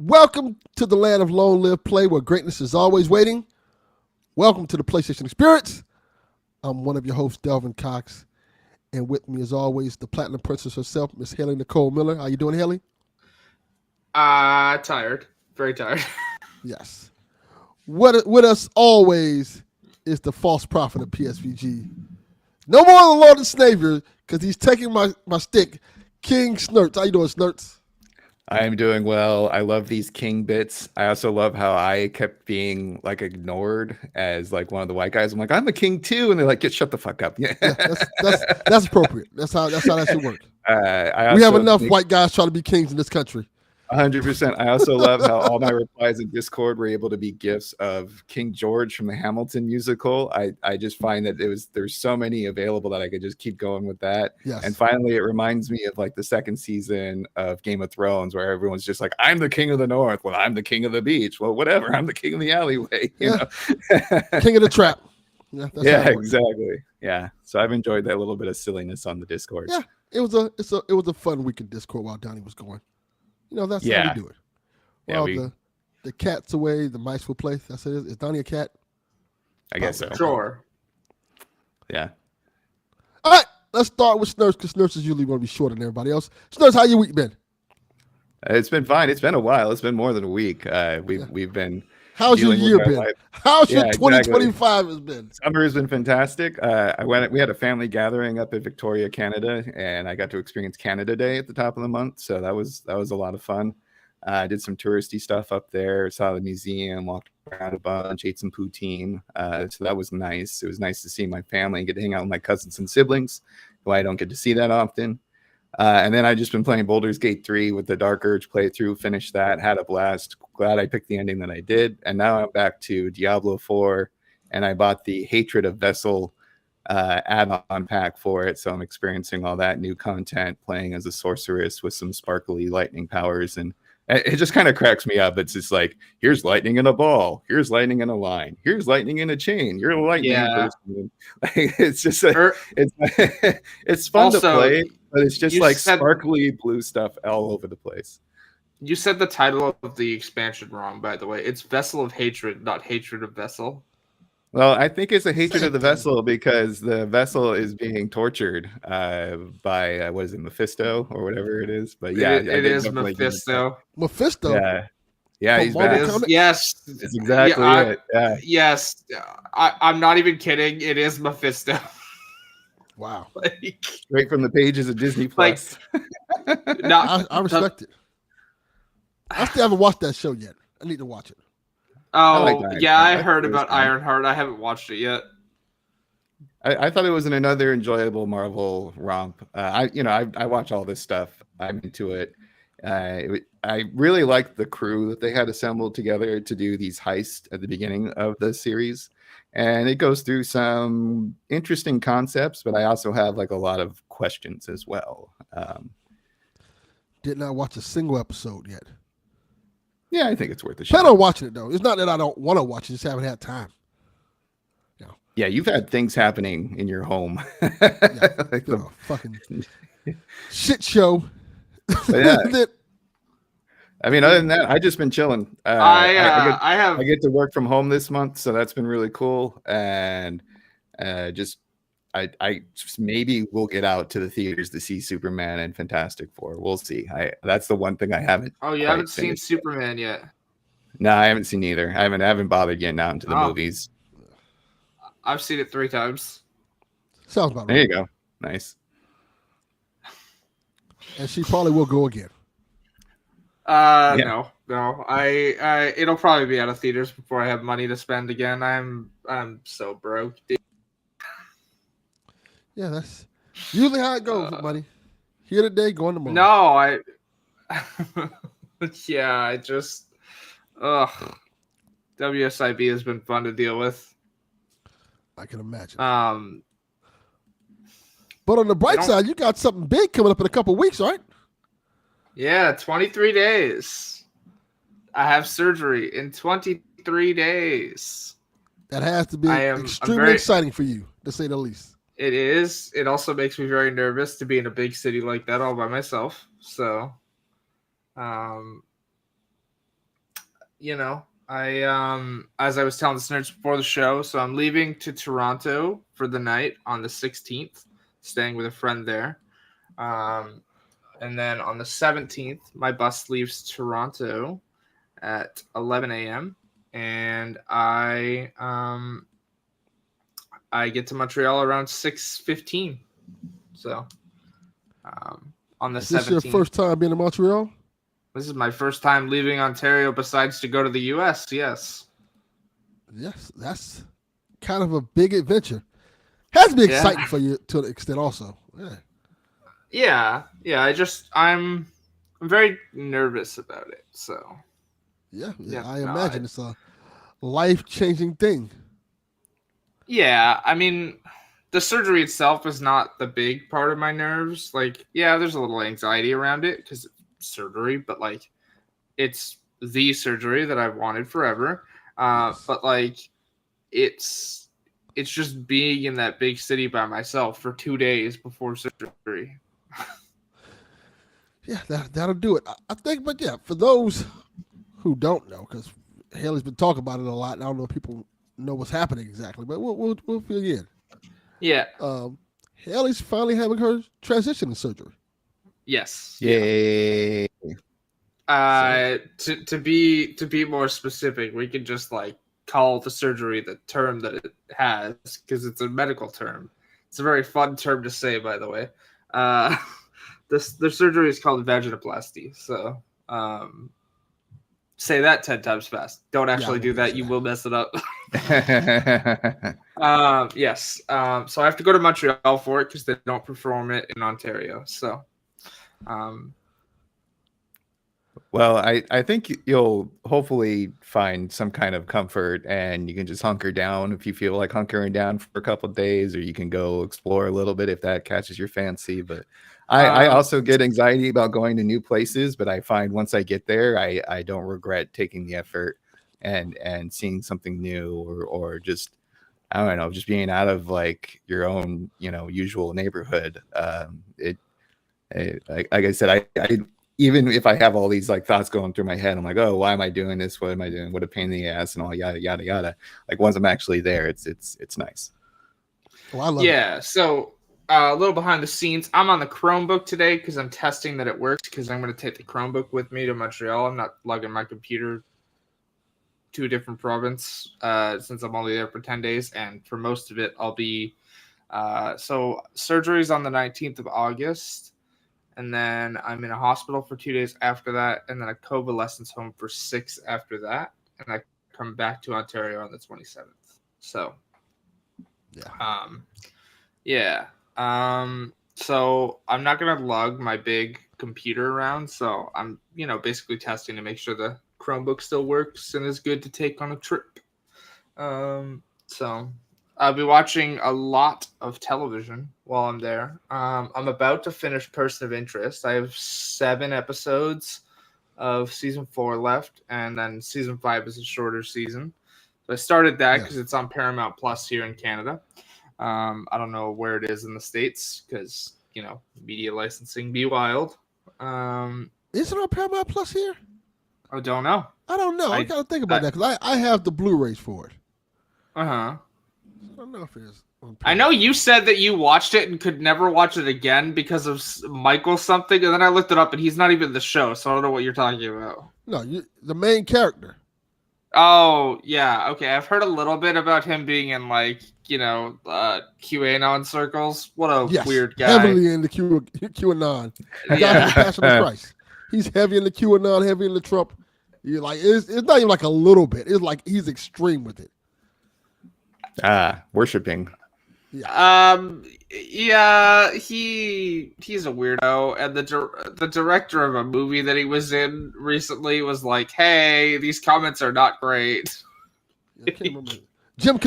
Welcome to the land of Long Live Play, where greatness is always waiting. Welcome to the PlayStation Experience. I'm one of your hosts, Delvin Cox, and with me, as always, the Platinum Princess herself, Miss Haley Nicole Miller. How you doing, Haley? Tired. Very tired. Yes. With us always is the false prophet of PSVG. No more the Lord and Savior, because he's taking my stick, King Snurts. How you doing, Snurts? I am doing well. I love these king bits. I also love how I kept being like ignored as like one of the white guys. I'm like, I'm a king too, and they're like, shut the fuck up. Yeah, that's appropriate. That's how that should work. I We have enough white guys trying to be kings in this country. 100%. I also love how all my replies in Discord were able to be gifs of King George from the Hamilton musical. I just find that there's so many available that I could just keep going with that. Yes. And finally, it reminds me of like the second season of Game of Thrones, where everyone's just like, I'm the king of the north. Well, I'm the king of the beach. Well, whatever. I'm the king of the alleyway. You know? King of the trap. Yeah, exactly. Yeah. So I've enjoyed that little bit of silliness on the Discord. Yeah, it was a fun week in Discord while Donnie was going. You know, that's how we do it. Well, the cat's away, the mice will play. That's it. Is Donnie a cat? I guess so. Sure. Yeah. All right, let's start with Snurts, because Snurts is usually going to be shorter than everybody else. Snurts, how your week been? It's been fine. It's been a while. It's been more than a week. We've been. How's your year been? How's your 2025 has been? Summer has been fantastic. We had a family gathering up in Victoria, Canada, and I got to experience Canada Day at the top of the month. So that was a lot of fun. I did some touristy stuff up there, saw the museum, walked around a bunch, ate some poutine. So that was nice. It was nice to see my family and get to hang out with my cousins and siblings, who I don't get to see that often. And then I just been playing Baldur's Gate 3 with the Dark Urge playthrough, finished that, had a blast. Glad I picked the ending that I did. And now I'm back to Diablo 4, and I bought the Hatred of Vessel add-on pack for it. So I'm experiencing all that new content, playing as a sorceress with some sparkly lightning powers. And it just kind of cracks me up. It's just like, here's lightning in a ball. Here's lightning in a line. Here's lightning in a chain. You're a lightning person. It's just it's fun also, to play, but it's just like sparkly blue stuff all over the place. You said the title of the expansion wrong, by the way. It's Vessel of Hatred, not Hatred of Vessel. Well, I think it's a hatred of the vessel because the vessel is being tortured by what is it, Mephisto or whatever it is. But yeah, it is Mephisto. Mephisto. Yeah, he's back. Yes, it's exactly it. Yeah. Yes, I'm not even kidding. It is Mephisto. Wow, straight from the pages of Disney Plus. No, I respect it. I still haven't watched that show yet. I need to watch it. Oh, I heard about Ironheart. I haven't watched it yet. I thought it was another enjoyable Marvel romp. I watch all this stuff. I'm into it. I really liked the crew that they had assembled together to do these heists at the beginning of the series. And it goes through some interesting concepts, but I also have like a lot of questions as well. Did not watch a single episode yet. Yeah, I think it's worth a shot. Plan on watching it, though. It's not that I don't want to watch it, just haven't had time. Yeah, you've had things happening in your home. Like fucking shit show. Yeah. I mean, other than that, I've just been chilling. I get to work from home this month, so that's been really cool. And I maybe we'll get out to the theaters to see Superman and Fantastic Four. We'll see. That's the one thing I haven't. Oh, you haven't seen Superman yet? No, I haven't seen either. I haven't bothered getting out into the movies. I've seen it 3 times. Sounds about right. There you go. Nice. And she probably will go again. No. It'll probably be out of theaters before I have money to spend again. I'm so broke, dude. Yeah, that's usually how it goes, buddy. Here today, going tomorrow. No, WSIB has been fun to deal with. I can imagine. But on the bright side, you got something big coming up in a couple of weeks, right? Yeah, 23 days. I have surgery in 23 days. That has to be extremely exciting for you, to say the least. It is. It also makes me very nervous to be in a big city like that all by myself. So, as I was telling the nerds before the show, so I'm leaving to Toronto for the night on the 16th, staying with a friend there. And then on the 17th, my bus leaves Toronto at 11 a.m. and I get to Montreal around 6:15. So on the Is this 17th. your first time being in Montreal? This is my first time leaving Ontario besides to go to the U.S. Yes. Yes, that's kind of a big adventure. Has to be exciting for you to an extent, also. Yeah. I'm very nervous about it. So. Yeah. I imagine it's a life-changing thing. Yeah, I mean, the surgery itself is not the big part of my nerves. Like, yeah, there's a little anxiety around it because it's surgery, but like, it's the surgery that I've wanted forever. But like, it's just being in that big city by myself for 2 days before surgery. Yeah, that'll do it. I think, but yeah, for those who don't know, because Haley's been talking about it a lot, and I don't know if people know what's happening exactly, but we'll fill you in. Yeah. Haley's finally having her transition surgery. Yes. Yay. Yeah. To be more specific, we could just like call the surgery the term that it has because it's a medical term. It's a very fun term to say, by the way. The surgery is called vaginoplasty. So say that 10 times fast. Don't actually do that. You will mess it up. Yes. So I have to go to Montreal for it because they don't perform it in Ontario. So well, I think you'll hopefully find some kind of comfort, and you can just hunker down if you feel like hunkering down for a couple of days, or you can go explore a little bit if that catches your fancy. But I also get anxiety about going to new places, but I find once I get there, I don't regret taking the effort and seeing something new, or just, I don't know, just being out of like your own, usual neighborhood. Like I said, I even if I have all these like thoughts going through my head, I'm like, oh, why am I doing this? What am I doing? What a pain in the ass, and all yada yada yada. Like once I'm actually there, it's nice. Oh, I love it. So a little behind the scenes, I'm on the Chromebook today because I'm testing that it works. Because I'm going to take the Chromebook with me to Montreal. I'm not lugging my computer to a different province since I'm only there for 10 days, and for most of it, I'll be. So surgery's on the 19th of August. And then I'm in a hospital for 2 days after that, and then a convalescence home for 6 after that, and I come back to Ontario on the 27th. So, so I'm not gonna lug my big computer around. So I'm, basically testing to make sure the Chromebook still works and is good to take on a trip. So I'll be watching a lot of television while I'm there. I'm about to finish Person of Interest. I have 7 episodes of season 4 left, and then season 5 is a shorter season. So I started that because it's on Paramount Plus here in Canada. I don't know where it is in the States because, media licensing be wild. Is it on Paramount Plus here? I don't know. I don't know. I got to think about that because I have the Blu-rays for it. Uh-huh. I don't know if it is. I know you said that you watched it and could never watch it again because of Michael something, and then I looked it up, and he's not even in the show, so I don't know what you're talking about. No, the main character. Oh, yeah, okay. I've heard a little bit about him being in, like, QAnon circles. What a weird guy. Heavily in the QAnon. The guy from Passion of Christ. He's heavy in the QAnon, heavy in the Trump. You're like, it's not even like a little bit. It's like he's extreme with it. Worshipping. He's a weirdo, and the director of a movie that he was in recently was like, "Hey, these comments are not great." I can't remember. Jim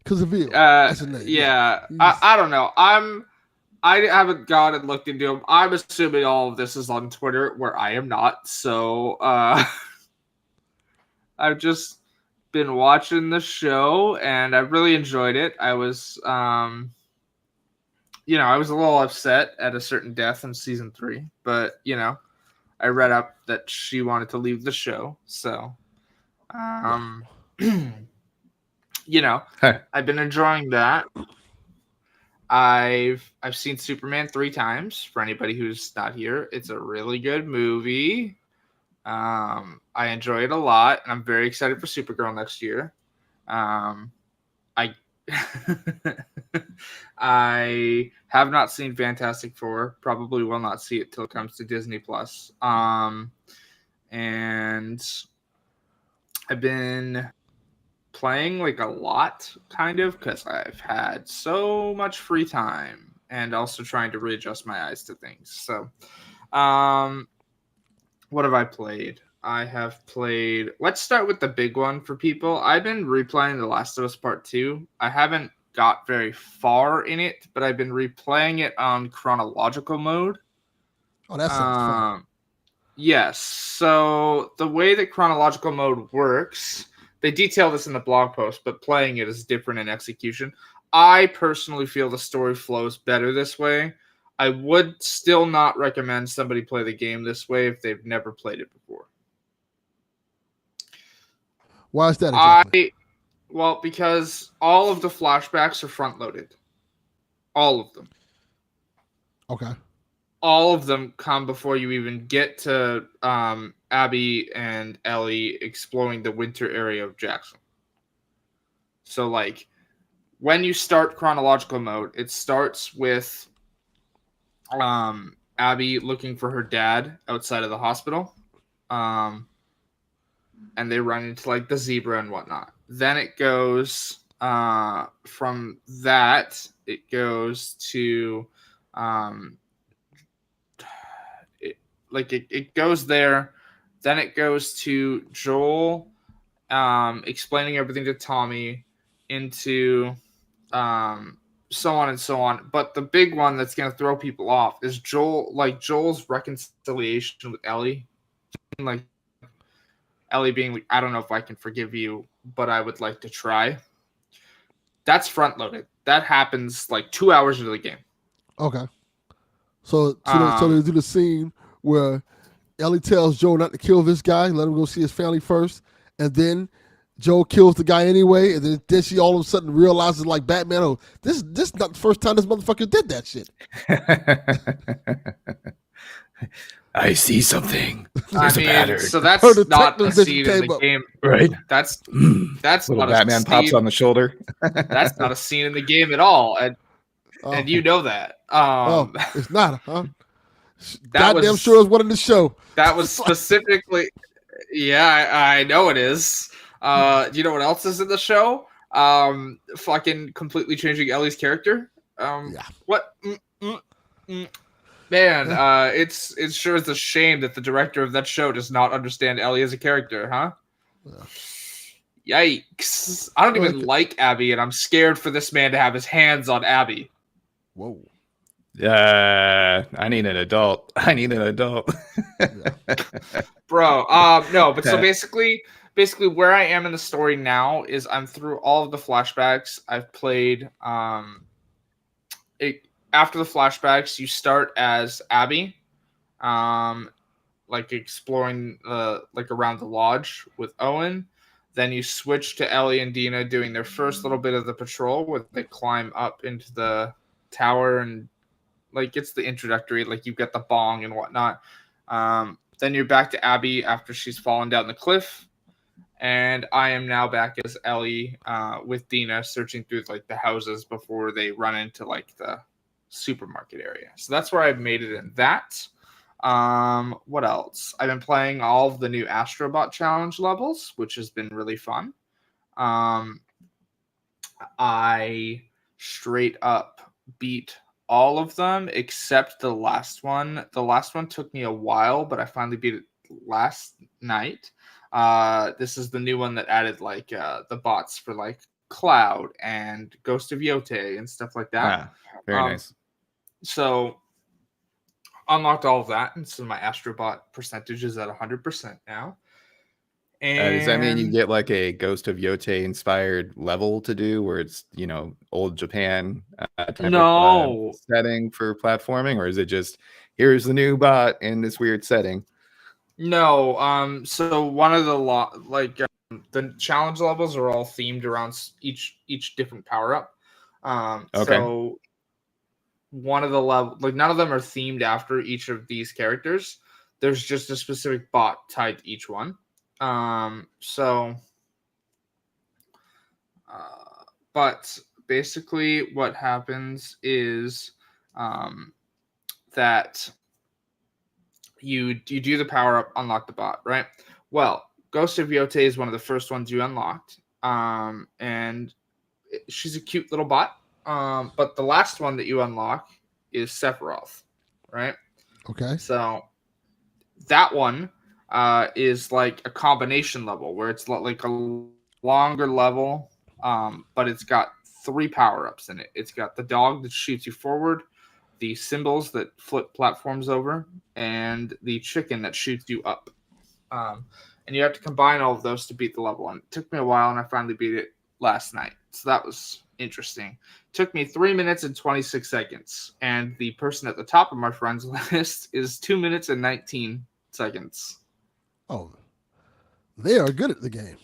Cazaville. That's his name. Yeah, I don't know. I haven't gone and looked into him. I'm assuming all of this is on Twitter, where I am not. So I've just been watching the show, and I really enjoyed it. I was, I was a little upset at a certain death in season 3, but I read up that she wanted to leave the show, so I've been enjoying that. I've seen Superman 3 times. For anybody who's not here, it's a really good movie. I enjoy it a lot, and I'm very excited for Supergirl next year. I I have not seen Fantastic Four. Probably will not see it till it comes to Disney Plus. And I've been playing like a lot, kind of, because I've had so much free time, and also trying to readjust my eyes to things. So, what have I played? I have played. Let's start with the big one for people. I've been replaying The Last of Us Part 2. I haven't got very far in it, but I've been replaying it on chronological mode. Oh, that sounds fun. Yes. So the way that chronological mode works, they detail this in the blog post, but playing it is different in execution. I personally feel the story flows better this way. I would still not recommend somebody play the game this way if they've never played it before. Why is that exactly? Well, because all of the flashbacks are front-loaded. All of them. Okay. All of them come before you even get to Abby and Ellie exploring the winter area of Jackson. So, like, when you start chronological mode, it starts with Abby looking for her dad outside of the hospital. And they run into, like, the zebra and whatnot. Then it goes from that, it goes to it goes there. Then it goes to Joel explaining everything to Tommy, into so on and so on. But the big one that's going to throw people off is Joel's reconciliation with Ellie. Like, Ellie being like, I don't know if I can forgive you, but I would like to try. That's front loaded. That happens like 2 hours into the game. Okay. So they do the scene where Ellie tells Joel not to kill this guy, let him go see his family first, and then Joel kills the guy anyway, and then she all of a sudden realizes, like Batman, oh, this is not the first time this motherfucker did that shit. I see something. There's a pattern. So that's not a scene in the game, right? That's little not Batman a scene. pops on the shoulder. That's not a scene in the game at all, and you know that. It's not, huh? That Goddamn sure is one in the show. That was specifically, yeah, I know it is. Do you know what else is in the show? Fucking completely changing Ellie's character. Yeah. What? Man, it's sure is a shame that the director of that show does not understand Ellie as a character, huh? Yeah. Yikes. I don't even like Abby, and I'm scared for this man to have his hands on Abby. Whoa. I need an adult. Bro, no, but so basically where I am in the story now is I'm through all of the flashbacks. I've played after the flashbacks, you start as Abby, like exploring like around the lodge with Owen. Then you switch to Ellie and Dina doing their first little bit of the patrol where they climb up into the tower, and like it's the introductory, like you've got the bong and whatnot. Then you're back to Abby after she's fallen down the cliff. And I am now back as Ellie with Dina searching through like the houses before they run into like the supermarket area. So that's where I've made it in that. What else? I've been playing all of the new Astrobot challenge levels, which has been really fun. I straight up beat all of them except the last one. The last one took me a while, but I finally beat it last night. This is the new one that added like the bots for like Cloud and Ghost of Yote and stuff like that. Very nice. So unlocked all of that, and so my Astrobot percentage is at 100% now. And does that mean you get like a Ghost of Yote inspired level to do, where it's old Japan type of setting for platforming, or is it just here's the new bot in this weird setting? No, so one of the the challenge levels are all themed around each different power up. Okay. So one of the level, like none of them are themed after each of these characters. There's just a specific bot tied to each one. But basically what happens is that you do the power up, unlock the bot, right? Well, Ghost of Yote is one of the first ones you unlocked. And she's a cute little bot. But the last one that you unlock is Sephiroth, right? Okay. So that one is like a combination level where it's like a longer level, but it's got 3 power-ups in it. It's got the dog that shoots you forward, the cymbals that flip platforms over, and the chicken that shoots you up. And you have to combine all of those to beat the level. And it took me a while, and I finally beat it last night. So that was interesting. It took me 3 minutes and 26 seconds. And the person at the top of my friends list is 2 minutes and 19 seconds. Oh, they are good at the game.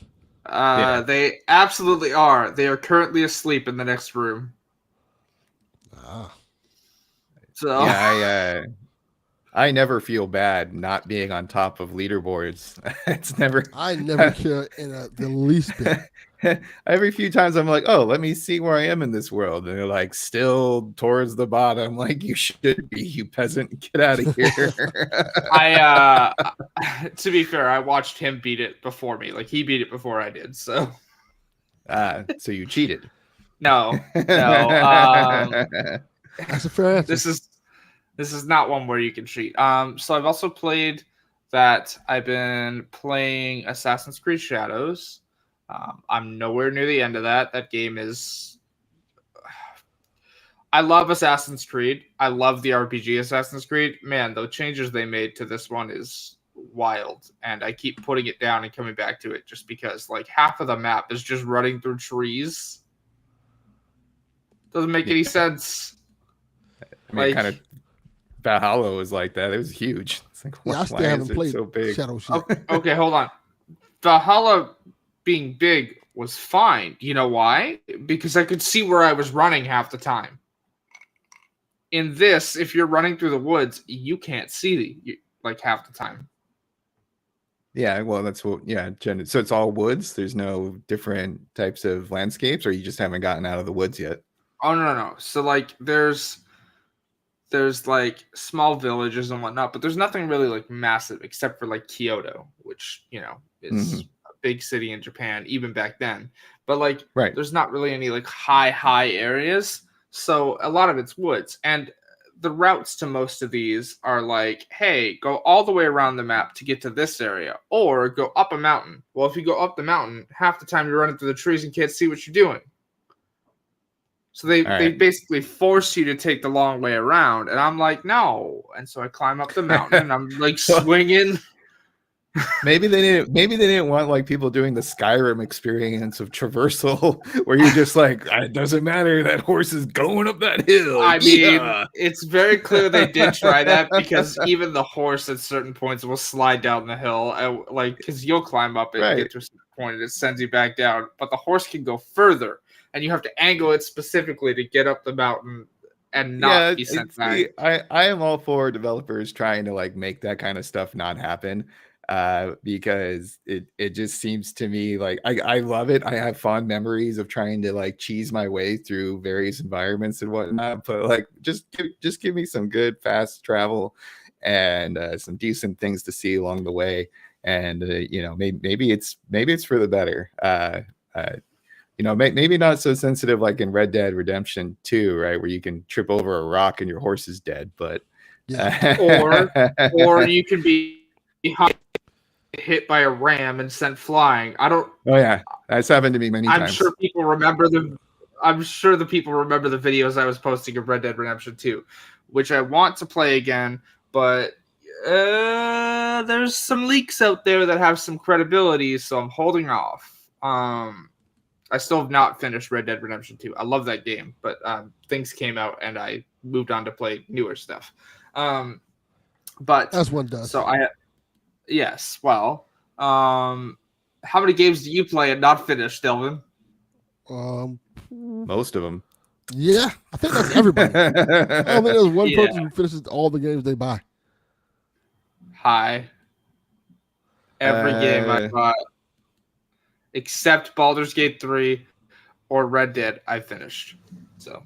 They absolutely are. They are currently asleep in the next room. Ah. So Yeah, I never feel bad not being on top of leaderboards. It's never. I never care in the least bit. Every few times I'm like, oh, let me see where I am in this world. And they're like, still towards the bottom. Like, you should be, you peasant. Get out of here. To be fair, I watched him beat it before me. Like, he beat it before I did. So so you cheated. No. That's a fair answer. This is not one where you can cheat. So I've also played that. I've been playing Assassin's Creed Shadows. I'm nowhere near the end of that. That game is... I love Assassin's Creed. I love the RPG Assassin's Creed. Man, the changes they made to this one is wild. And I keep putting it down and coming back to it just because like half of the map is just running through trees. Doesn't make any sense. I mean, kind of Valhalla was like that. It was huge. It's like, I still haven't played so big? Shadows. Okay, hold on. Valhalla being big was fine. You know why? Because I could see where I was running half the time. In this, if you're running through the woods, you can't see like half the time. Yeah, well, that's what. Yeah, so it's all woods. There's no different types of landscapes, or you just haven't gotten out of the woods yet. Oh no. So like there's like small villages and whatnot, but there's nothing really like massive except for like Kyoto, which, you know, is a big city in Japan, even back then. But like there's not really any like high areas. So a lot of it's woods. And the routes to most of these are like, hey, go all the way around the map to get to this area, or go up a mountain. Well, if you go up the mountain, half the time you're running through the trees and can't see what you're doing. So they basically force you to take the long way around, and I'm like, no. And so I climb up the mountain, and I'm like swinging. Maybe they didn't want like people doing the Skyrim experience of traversal, where you're just like, it doesn't matter, that horse is going up that hill. I mean, it's very clear they did try that, because even the horse at certain points will slide down the hill, like because you'll climb up it and get to a certain point, and it sends you back down. But the horse can go further. And you have to angle it specifically to get up the mountain and not be sent back. I am all for developers trying to like make that kind of stuff not happen, because it just seems to me like I love it. I have fond memories of trying to like cheese my way through various environments and whatnot. But like just give me some good fast travel and some decent things to see along the way. And you know, maybe it's for the better. You know, maybe not so sensitive like in Red Dead Redemption 2, right, where you can trip over a rock and your horse is dead. But or you can be hit by a ram and sent flying. I don't. Oh yeah, that's happened to me many times. I'm sure the people remember the videos I was posting of Red Dead Redemption 2, which I want to play again, but there's some leaks out there that have some credibility, so I'm holding off. I still have not finished Red Dead Redemption 2. I love that game, but things came out and I moved on to play newer stuff. But as one does. So well, How many games do you play and not finish, Delvin? Most of them. Yeah, I think that's everybody. I don't think there's one Yeah. person who finishes all the games they buy. Hi. Every game I bought, except Baldur's Gate 3 or Red Dead, I finished. So.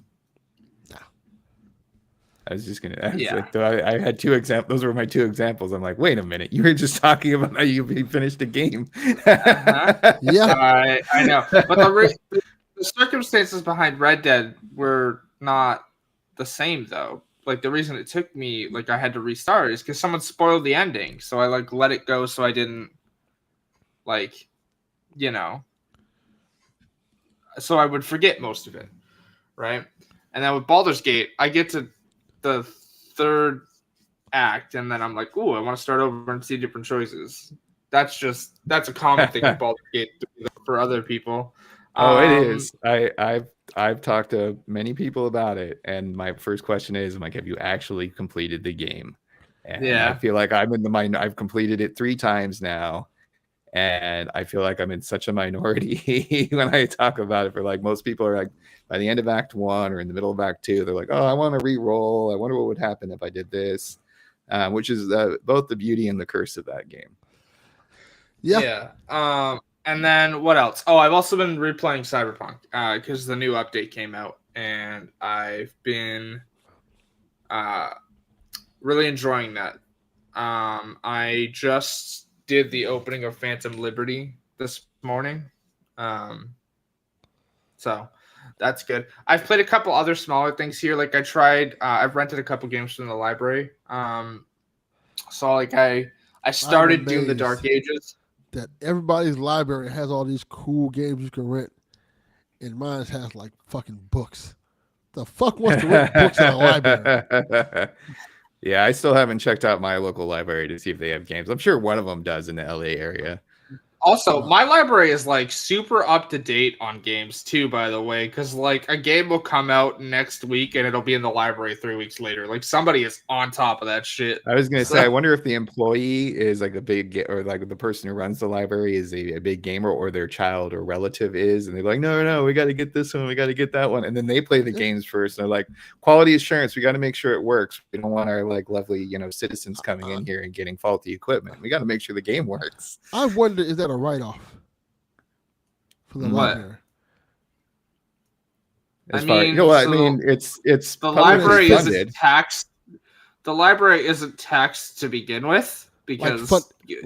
I was just gonna ask. Yeah. Like, I had two examples. Those were my two examples. I'm like, wait a minute, you were just talking about how you finished a game. Yeah, I know, but the circumstances behind Red Dead were not the same though. Like the reason it took me, like I had to restart, is because someone spoiled the ending, so I like let it go, so I didn't, like, you know, so I would forget most of it, right? And then with Baldur's Gate, I get to the third act, and then I'm like, ooh, I want to start over and see different choices. That's a common thing with Baldur's Gate for other people. Oh, it is. I've talked to many people about it, and my first question is, I'm like, have you actually completed the game? And I feel like I'm in the mind. I've completed it 3 times now, and I feel like I'm in such a minority when I talk about it. For like most people are like, by the end of Act 1 or in the middle of Act 2, they're like, oh, I want to re-roll. I wonder what would happen if I did this, which is both the beauty and the curse of that game. yeah. And then what else? Oh, I've also been replaying Cyberpunk because the new update came out, and I've been really enjoying that. I just did the opening of Phantom Liberty this morning, so that's good. I've played a couple other smaller things here. Like I've rented a couple games from the library. So like I started Doom the Dark Ages. That everybody's library has all these cool games you can rent, and mine has like fucking books. The fuck wants to rent books in a library? Yeah, I still haven't checked out my local library to see if they have games. I'm sure one of them does in the LA area. Also, my library is like super up to date on games too, by the way, because like a game will come out next week and it'll be in the library 3 weeks later. Like somebody is on top of that shit. I was gonna say, I wonder if the employee is like a big, or like the person who runs the library is a big gamer, or their child or relative is, and they're like, no, we got to get this one, we got to get that one, and then they play the games first, and they're like, quality assurance, we got to make sure it works. We don't want our like lovely, citizens coming in here and getting faulty equipment. We got to make sure the game works. I wonder, is that a write-off for the library? It's the library isn't taxed. The library isn't taxed to begin with because hey,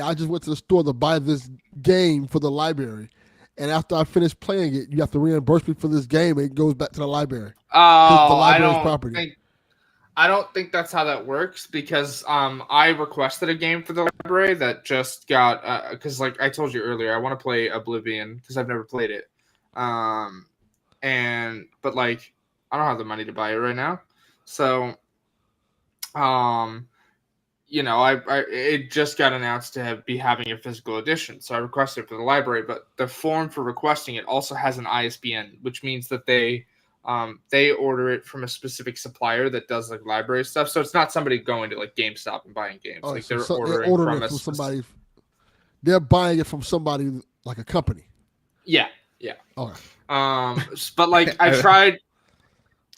I just went to the store to buy this game for the library, and after I finish playing it, you have to reimburse me for this game, and it goes back to the library. Oh, the library's property. I don't think that's how that works because I requested a game for the library that just got because like I told you earlier, I want to play Oblivion because I've never played it, but like I don't have the money to buy it right now, so it just got announced to be having a physical edition, so I requested it for the library, but the form for requesting it also has an ISBN, which means that they order it from a specific supplier that does like library stuff. So it's not somebody going to like GameStop and buying games. Oh, like so they're ordering from somebody. They're buying it from somebody like a company. Yeah. Okay. But like I tried.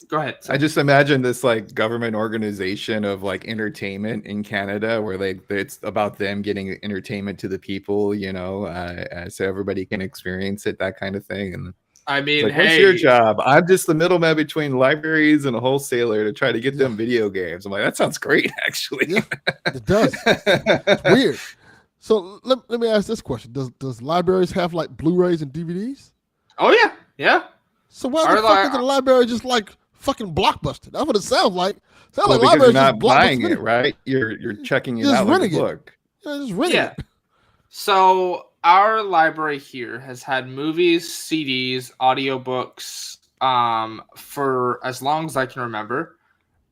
Go ahead. I just imagine this like government organization of like entertainment in Canada where it's about them getting entertainment to the people, so everybody can experience it, that kind of thing. And I mean, like, what's your job? I'm just the middleman between libraries and a wholesaler to try to get them video games. I'm like, that sounds great, actually. Yeah, it does. It's weird. So let me ask this question: Does libraries have like Blu-rays and DVDs? Oh yeah. So why the fuck is the library just like fucking Blockbuster? That's what it sounds like. Like because you're not buying it, right? You're checking it out like a book. Yeah, just renting it. So our library here has had movies, CDs, audiobooks for as long as I can remember.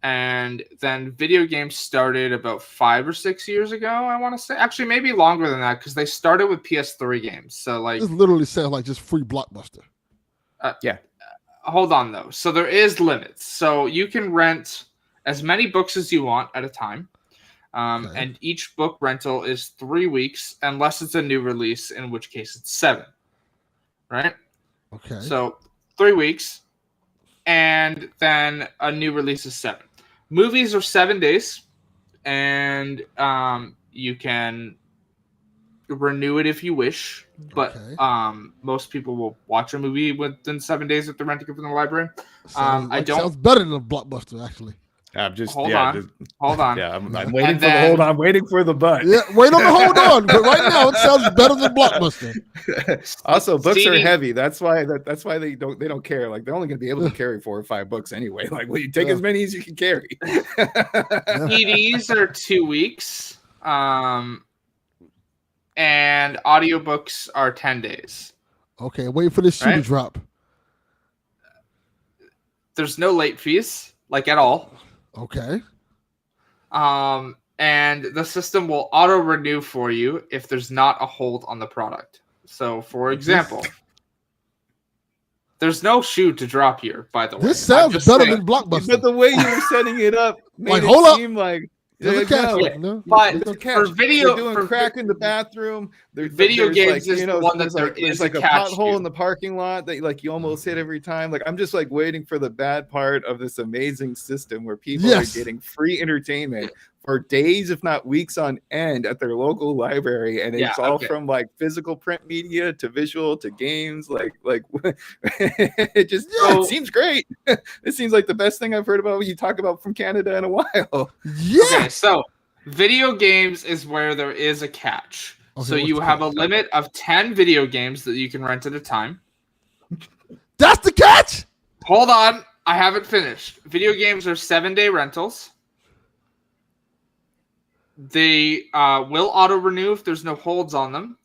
And then video games started about 5 or 6 years ago, I want to say. Actually, maybe longer than that because they started with PS3 games. So like, this literally sounds like just free Blockbuster. Yeah. Hold on, though. So there is limits. So you can rent as many books as you want at a time. Okay. And each book rental is 3 weeks, unless it's a new release, in which case it's 7. Right? Okay. So 3 weeks, and then a new release is 7. Movies are 7 days, and you can renew it if you wish. But Okay. most people will watch a movie within 7 days if they're renting it from the library. Sounds better than a Blockbuster, actually. I'm just Hold on. Yeah, I'm waiting for the then- hold on. I'm waiting for the but. Yeah, wait on the hold on. But right now, it sounds better than Blockbuster. Also, books are CD heavy. That's why they don't care. Like they're only going to be able to carry 4 or 5 books anyway. Like, well, you take as many as you can carry. CDs are 2 weeks, and audiobooks are 10 days. Okay, wait for this shoe to Right? drop. There's no late fees, like at all. Okay. And the system will auto renew for you if there's not a hold on the product. So, for example, there's no shoe to drop here, by the way. This sounds better than But Blockbuster. the way you were setting it up made Like, it hold up. seem like There's a catch. no, No, But there's no for catch. video, they're doing crack in the bathroom. Video games is the one that there there's is like a a catch pothole to. in the parking lot that like you almost hit every time. Like I'm just like waiting for the bad part of this amazing system where people Yes. are getting free entertainment for days, if not weeks on end, at their local library, and it's all from like physical print media to visual to games. Like it just it seems great. It seems like the best thing I've heard about what you talk about from Canada in a while. Yeah. Okay, so video games is where there is a catch. Okay, So what's you the have catch? a limit of 10 video games that you can rent at a time. That's the catch? Hold on, I haven't finished. Video games are 7-day rentals. They will auto-renew if there's no holds on them.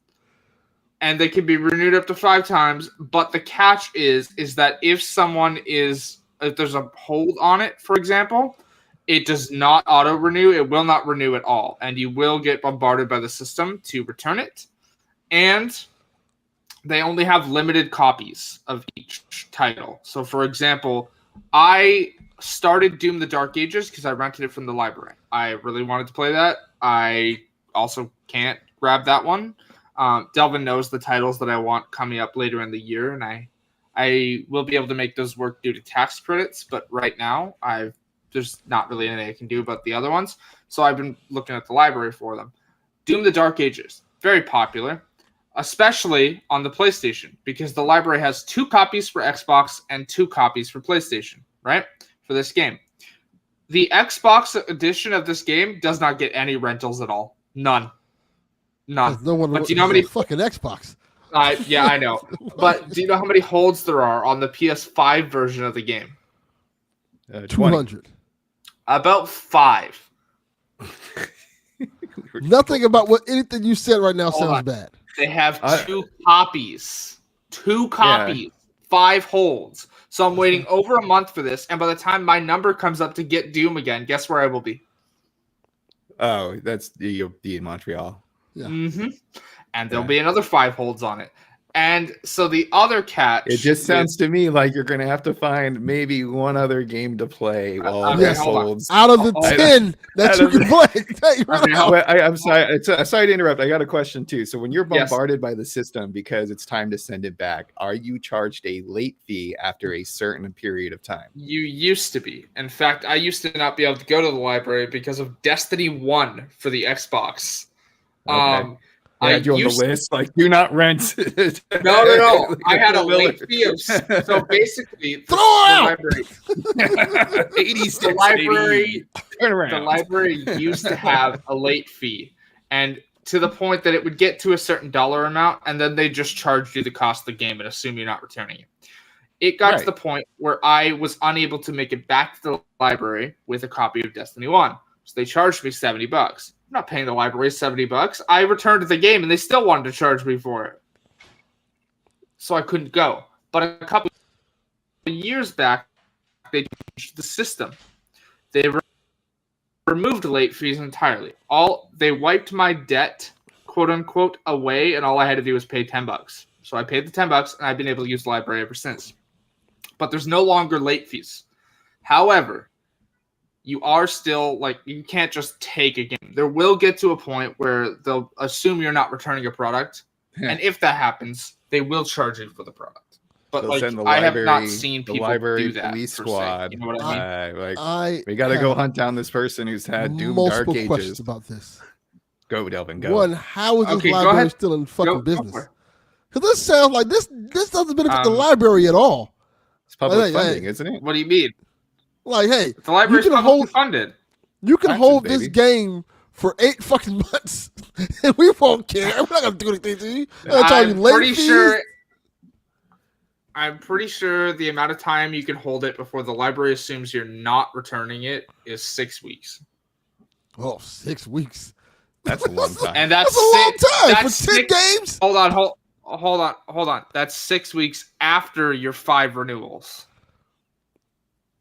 And they can be renewed up to 5 times. But the catch is that if there's a hold on it, for example, it does not auto-renew. It will not renew at all. And you will get bombarded by the system to return it. And they only have limited copies of each title. So, for example, I started Doom the Dark Ages because I rented it from the library. I really wanted to play that. I also can't grab that one. Delvin knows the titles that I want coming up later in the year, and I will be able to make those work due to tax credits. But right now, there's not really anything I can do about the other ones. So I've been looking at the library for them. Doom the Dark Ages, very popular, especially on the PlayStation, because the library has 2 copies for Xbox and 2 copies for PlayStation, right? For this game. The Xbox edition of this game does not get any rentals at all. None. No one But do you know how many fucking Xbox? yeah, I know. But do you know how many holds there are on the PS5 version of the game? 200. About 5. Nothing about anything you said right now Hold sounds on. bad. They have 2 copies. 2 copies. 5 holds. So I'm waiting over a month for this, and by the time my number comes up to get Doom again, guess where I will be? Oh, you'll be in Montreal. Yeah. Mm-hmm. And there'll be another 5 holds on it. And so the other catch... It just sounds to me like you're going to have to find maybe one other game to play while Okay, this hold on. holds. Out of the 10 that you can play. I'm sorry. Sorry to interrupt. I got a question too. So when you're Yes. bombarded by the system because it's time to send it back, are you charged a late fee after a certain period of time? You used to be. In fact, I used to not be able to go to the library because of Destiny 1 for the Xbox. Okay. I had you on the list, like do not rent. No. I had a late fee of so basically Throw the out! library 86, the library Turn around. the library used to have a late fee, and to the point that it would get to a certain dollar amount, and then they just charged you the cost of the game and assume you're not returning it. It got to the point where I was unable to make it back to the library with a copy of Destiny 1. So they charged me $70. I'm not paying the library $70. I returned the game and they still wanted to charge me for it. So I couldn't go. But a couple of years back, they changed the system. They removed late fees entirely. They wiped my debt, quote unquote, away, and all I had to do was pay $10. So I paid the $10 and I've been able to use the library ever since. But there's no longer late fees. However, you are still like you can't just take a game. There will get to a point where they'll assume you're not returning a product, and if that happens, they will charge you for the product. But They'll like send the I have not library- seen the people library do that. police per se. squad. You know what I mean? Like we got to go hunt down this person who's had Doom Dark multiple Ages. questions about this. Go, Delvin, go. One, how is this Okay, go library ahead. still in fucking Go business? for it. Because this sounds like this doesn't benefit the library at all. It's public Hey, funding, hey. isn't it? What do you mean? Like, hey, The library's you can publicly hold funded. you can Taxes, hold this baby. game for 8 fucking months, and we won't care. We're not gonna do anything to you. We're gonna charge you late fees. I'm pretty sure the amount of time you can hold it before the library assumes you're not returning it is 6 weeks. Oh, 6 weeks. That's a long time. And that's That's a long time for that's 10 games. Hold on. That's 6 weeks after your 5 renewals.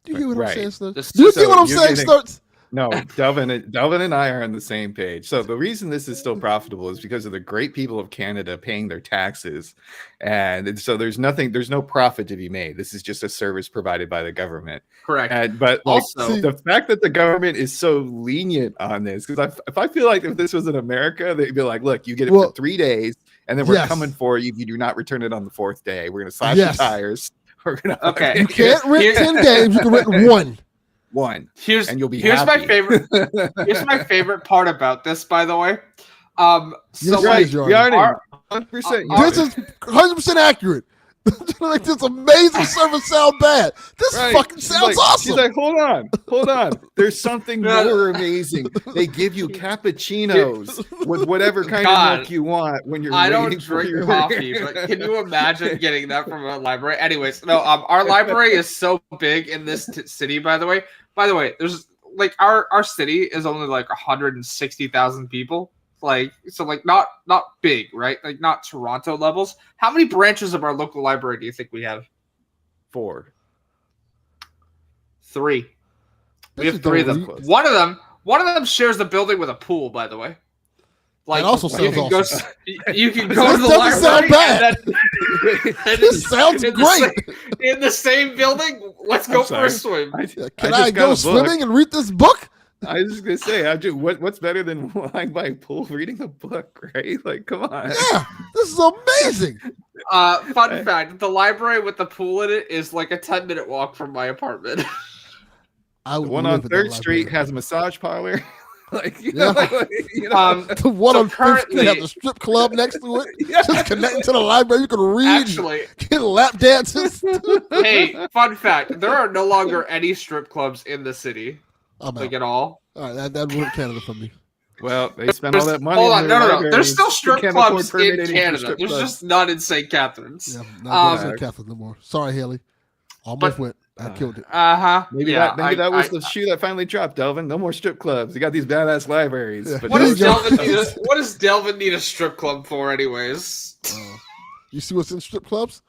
Do you hear what Right. I'm saying, Sir? This- Do you So see what I'm you're saying, getting- Starts? No, Delvin and I are on the same page. So the reason this is still profitable is because of the great people of Canada paying their taxes. And so there's no profit to be made. This is just a service provided by the government. Correct. But like, Also- the fact that the government is so lenient on this, because if I feel like if this was in America, they'd be like, look, you get it Well, for 3 days, and then we're yes. coming for you if you do not return it on the 4th day. We're going to slash Yes. your tires. We're going to Okay. You can't rent Here- 10 games. You can rent one. one, Here's and you'll be here's happy. my favorite. Here's my favorite part about this, by the way. So Yes, like, Jordan. Yarning, our- 100%. This is 100% accurate. Like this amazing service sound bad. This Right. fucking She's sounds like, awesome. She's like, hold on. There's something No. more amazing. They give you cappuccinos with whatever kind God. of milk you want when you're I waiting don't for drink your coffee, but can you imagine getting that from a library? Anyways, no. Our library is so big in this city. By the way, there's like our city is only like 160,000 people. Like so, like not big, right? Like not Toronto levels. How many branches of our local library do you think we have? 4. 3. We This have is 3 of them. close. One of them shares the building with a pool. By the way, like That also you sounds can awesome. you can go to the This doesn't sound library. bad. And then, and This sounds in the great. in the same building. Let's I'm go for sorry. a swim. Can just I got go a book. swimming and read this book? I was just gonna say, what's better than lying by a pool reading a book, right? Like, come on. Yeah, this is amazing. Fun fact: the library with the pool in it is like a 10-minute walk from my apartment. I The would one live on in that 3rd Street library. has a massage parlor. Like, you Yeah. know, you know. The one So on 5th Street has currently- a strip club next to it. Yeah. Just connecting to the library. You can read, Actually, get lap dances. hey, fun fact: there are no longer any strip clubs in the city, I'm like out. at all. All right, that ruined Canada for me. Well, they spend all that money. Hold on on, their no. libraries. There's still They strip can't clubs afford in permitting for Canada. strip There's clubs. just none in St. Catharines. Yeah, not going Um, to Catholic no more. Sorry, Haley. Almost but- went. I killed it. Maybe Yeah, that was the shoe that finally dropped, Delvin. No more strip clubs. You got these badass libraries. Yeah. But What no does There you strip go. Delvin clubs. need? What does Delvin need a strip club for, anyways? You see what's in strip clubs?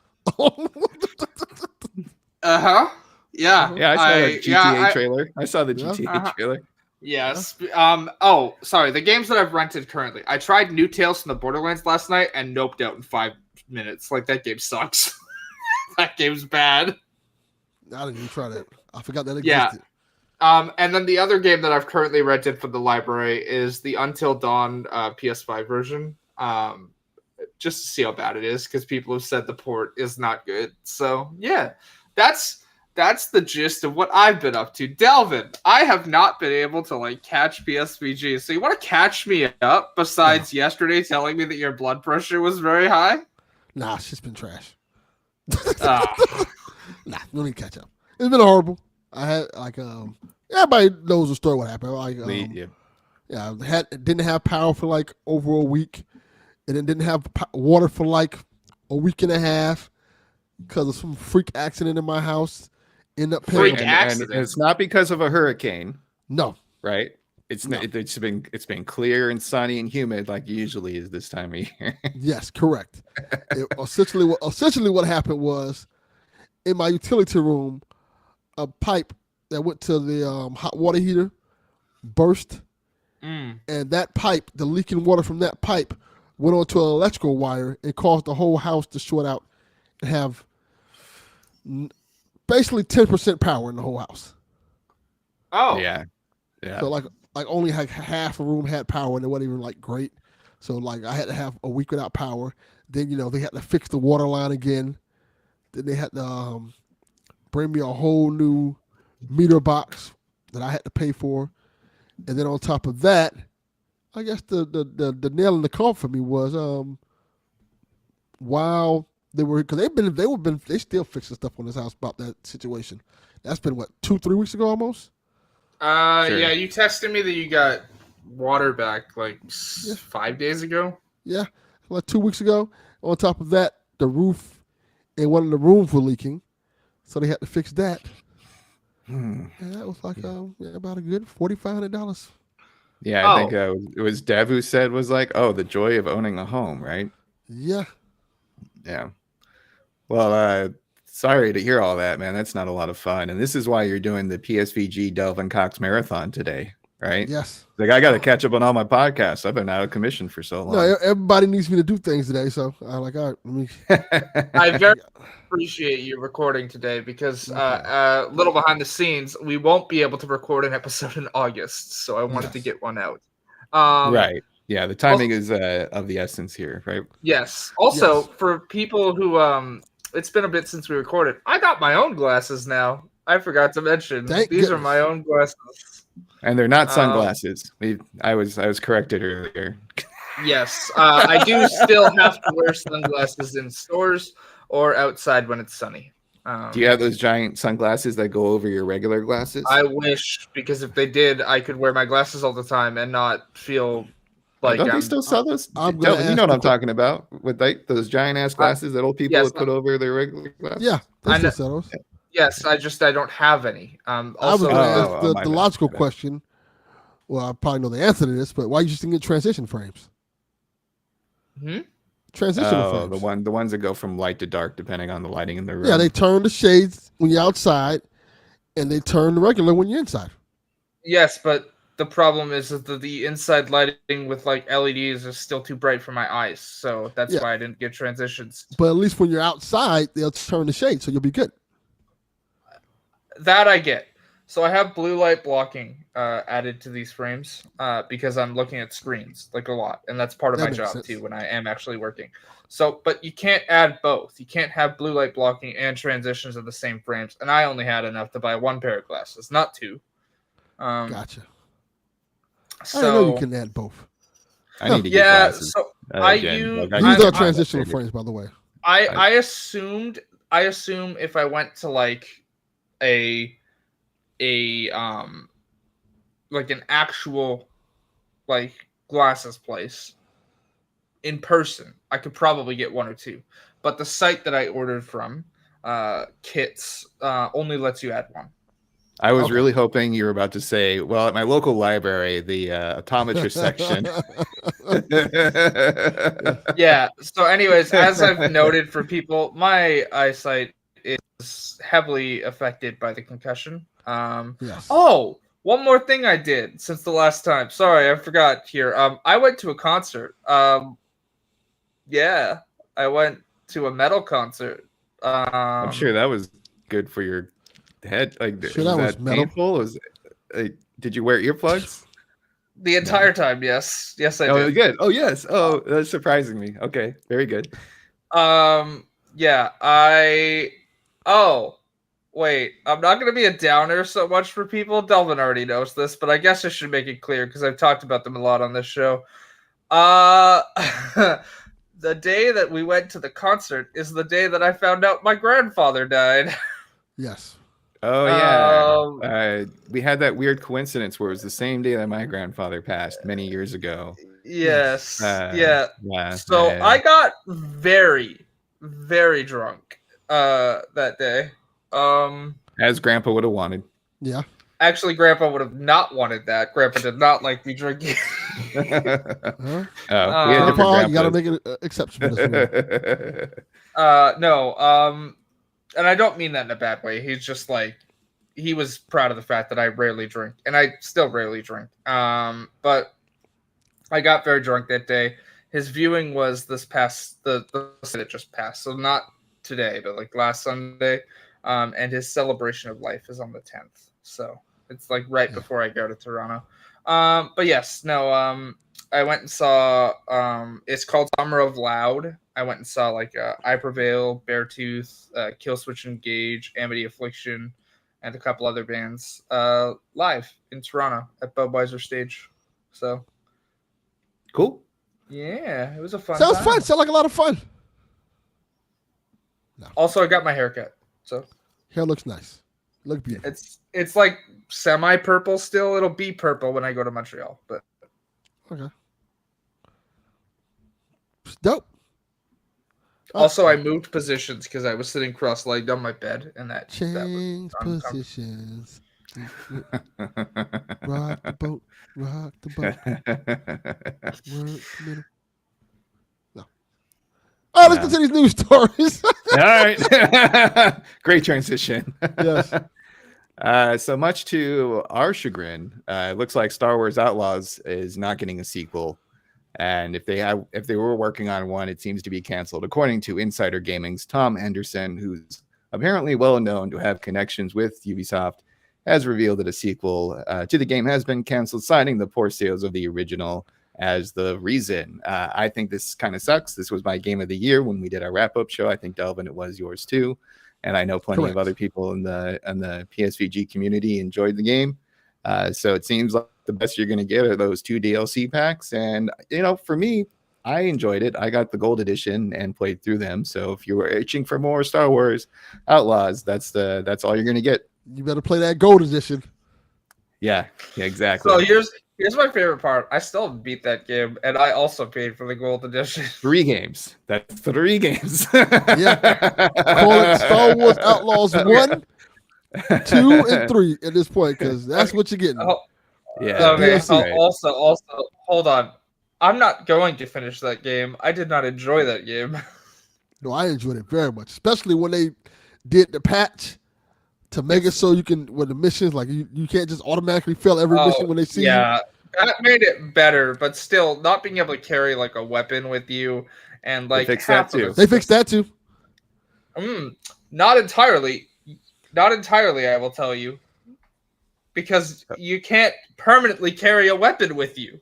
Yeah. Yeah, I saw the GTA trailer. trailer. I saw the Yeah. GTA trailer. Yes. Oh, sorry. The games that I've rented currently. I tried New Tales from the Borderlands last night and noped out in 5 minutes. Like that game sucks. That game's bad. I didn't even try that. I forgot that Yeah. existed. And then the other game that I've currently rented from the library is the Until Dawn PS5 version. Just to see how bad it is, because people have said the port is not good. So yeah, that's the gist of what I've been up to. Delvin, I have not been able to like catch PSVG. So you want to catch me up? Besides yesterday telling me that your blood pressure was very high. Nah, shit's been trash. Ah. Nah, we need to catch up. It's been horrible. I had like everybody knows the story what happened. Like Yeah. didn't have power for like over a week, and then didn't have water for like a week and a half because of some freak accident in my house. End up paying. Freak And accident. it's not because of a hurricane, No, right? It's No. it's been clear and sunny and humid like it usually is this time of year. yes, correct. Essentially what happened was in my utility room, a pipe that went to the hot water heater burst. Mm. And that pipe, the leaking water from that pipe, went onto an electrical wire and caused the whole house to short out and have basically 10% power in the whole house. Oh, Yeah. Yeah. So like only like half a room had power, and it wasn't even like great. So like I had to have a week without power. Then they had to fix the water line again. Then they had to bring me a whole new meter box that I had to pay for. And then on top of that, I guess the nail in the coffin for me was while they were, because they still fixing stuff on this house about that situation. That's been what, 2-3 weeks ago almost. Sure. Yeah, you texted me that you got water back like Yeah. 5 days ago. Yeah, like 2 weeks ago. On top of that, the roof in one of the rooms were leaking, so they had to fix that. And that was like about a good $4,500. Yeah, I think it was Dev who said was like, "Oh, the joy of owning a home," right? Yeah. Yeah. Well, sorry to hear all that, man. That's not a lot of fun. And this is why you're doing the PSVG Delvin Cox Marathon today, right? Yes. Like, I got to catch up on all my podcasts. I've been out of commission for so long. No, everybody needs me to do things today, so I'm like, all right, let me. I very appreciate you recording today because little behind the scenes, we won't be able to record an episode in August, so I wanted to get one out. Right. Yeah, the timing is of the essence here, right? Yes. Also, for people who it's been a bit since we recorded, I got my own glasses now. I forgot to mention. These are my own glasses. And they're not sunglasses. I was corrected earlier. Yes. I do still have to wear sunglasses in stores or outside when it's sunny. Do you have those giant sunglasses that go over your regular glasses? I wish, because if they did, I could wear my glasses all the time and not feel like don't they still sell those? You know what I'm talking about, with like those giant ass glasses that old people would put over their regular glasses. Yeah, they still sell those. Yes, I don't have any. Also, the logical question. Well, I probably know the answer to this, but why you just didn't get transition frames? Transitional frames. The ones that go from light to dark depending on the lighting in the room. Yeah, they turn the shades when you're outside, and they turn the regular when you're inside. Yes, but the problem is that the inside lighting with like LEDs is still too bright for my eyes, so that's why I didn't get transitions. But at least when you're outside, they'll turn the shade, so you'll be good. That I get. So I have blue light blocking added to these frames because I'm looking at screens like a lot, and that's part of my job too when I am actually working. So, but you can't add both. You can't have blue light blocking and transitions in the same frames, and I only had enough to buy one pair of glasses, not two. Gotcha. So, I know you can add both. I need to get glasses. So these are transitional frames, by the way. I assume if I went to like a like an actual like glasses place in person, I could probably get one or two. But the site that I ordered from, Kits, only lets you add one. I was really hoping you were about to say, well, at my local library, the optometrist section. Yeah. So anyways, as I've noted for people, my eyesight is heavily affected by the concussion. Yes. Oh, one more thing I did since the last time. Sorry, I forgot here. I went to a concert. Yeah, I went to a metal concert. I'm sure that was good for your head. Like, sure, was that was painful? Did you wear earplugs? The entire time, yes. Yes, I did. Oh, good. Oh, yes. Oh, that's surprising me. Okay, very good. Yeah, wait, I'm not going to be a downer so much for people. Delvin already knows this, but I guess I should make it clear because I've talked about them a lot on this show. The day that we went to the concert is the day that I found out my grandfather died. Yes. Oh, yeah. We had that weird coincidence where it was the same day that my grandfather passed many years ago. Yes. Yeah. So I got very, very drunk that day. As Grandpa would have wanted. Yeah. Actually, Grandpa would have not wanted that. Grandpa did not like me drinking. Grandpa, you got to make an exception for this one. No. And I don't mean that in a bad way. He's just like, he was proud of the fact that I rarely drink, and I still rarely drink. But I got very drunk that day. His viewing was the that just passed, so not today, but like last Sunday. And his celebration of life is on the 10th. So It's like right before I go to Toronto. But yes, no. I went and saw. It's called Summer of Loud. I went and saw like I Prevail, Beartooth, Killswitch Engage, Amity Affliction, and a couple other bands live in Toronto at Budweiser Stage. So Cool. yeah, it was a fun. Sounds time. fun. Sounds like a lot of fun. No. Also, I got my haircut, so Hair looks nice. Look beautiful. it's like semi-purple still. It'll be purple when I go to Montreal, but Okay. It's dope. also I moved positions because I was sitting cross-legged on my bed, and that Change was positions. Rock the boat. Rock the boat. Work the middle. No. All right, let's get to these news stories. All right. Great transition. Yes. So much to our chagrin, it looks like Star Wars Outlaws is not getting a sequel. And if they were working on one, it seems to be canceled, according to Insider Gaming's Tom Henderson, who's apparently well known to have connections with Ubisoft, has revealed that a sequel to the game has been canceled, citing the poor sales of the original as the reason. I think this kind of sucks. This was my game of the year when we did our wrap-up show. I think, Delvin, it was yours too. And I know plenty of other people in the PSVG community enjoyed the game. So it seems like the best you're going to get are those 2 DLC packs. And, for me, I enjoyed it. I got the gold edition and played through them. So if you were itching for more Star Wars Outlaws, that's all you're going to get. You better play that gold edition. Yeah, exactly. So here's my favorite part. I still beat that game, and I also paid for the gold edition. 3 games. That's 3 games. Yeah. Call it Star Wars Outlaws 1, 2, and 3 at this point, because that's what you're getting. Yeah. Okay. DLC. Also, hold on. I'm not going to finish that game. I did not enjoy that game. No, I enjoyed it very much, especially when they did the patch to make it so you can, with the missions, like you can't just automatically fail every mission when they see you. Yeah, that made it better, but still, not being able to carry like a weapon with you and like They fixed that half of too. it- They fixed that too. Not entirely. Not entirely, I will tell you. Because you can't permanently carry a weapon with you.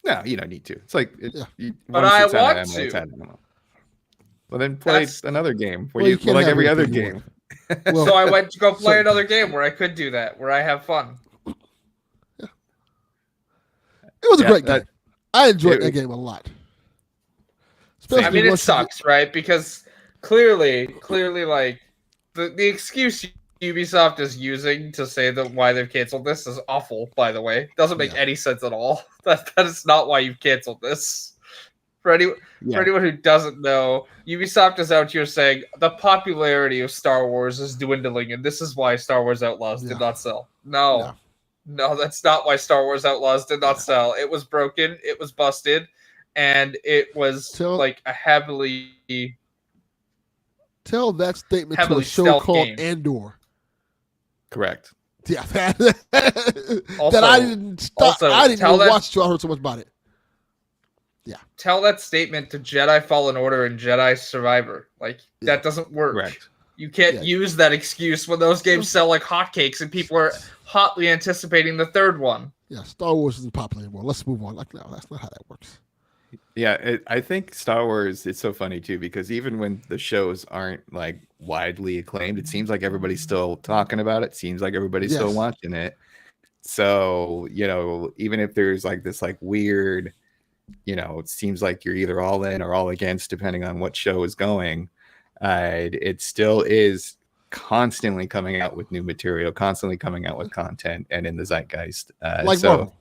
No, you don't need to. It's like, But I want to. Well, then play That's- another game where Well, you you can't like have every other anything you game. Well, So I went to go play so- another game where I could do that, where I have fun. it was a Yeah, great game. I enjoyed it- that game a lot. I mean, it once you get- sucks, right? Because clearly, like the excuse Ubisoft is using to say that why they've canceled this is awful. By the way, doesn't make any sense at all. That is not why you've canceled this. For anyone who doesn't know, Ubisoft is out here saying the popularity of Star Wars is dwindling, and this is why Star Wars Outlaws did not sell. No, that's not why Star Wars Outlaws did not sell. It was broken, it was busted, and it was like a heavily tell that statement to a heavily show stealth called game. Andor. Correct. Yeah, that Also- I didn't stop. also, I didn't tell even that- watch till I heard so much about it. Tell that statement to Jedi Fallen Order and Jedi Survivor. Like that doesn't work. Correct. You can't use that excuse when those games sell like hotcakes and people are hotly anticipating the third one. Yeah, Star Wars isn't popular anymore. Let's move on. Like, no, that's not how that works. Yeah, I think Star Wars, it's so funny too, because even when the shows aren't like widely acclaimed, it seems like everybody's still talking about it. Seems like everybody's still watching it. So, even if there's like this like weird, it seems like you're either all in or all against, depending on what show is going. It still is constantly coming out with new material, constantly coming out with content and in the zeitgeist. Like Marvel.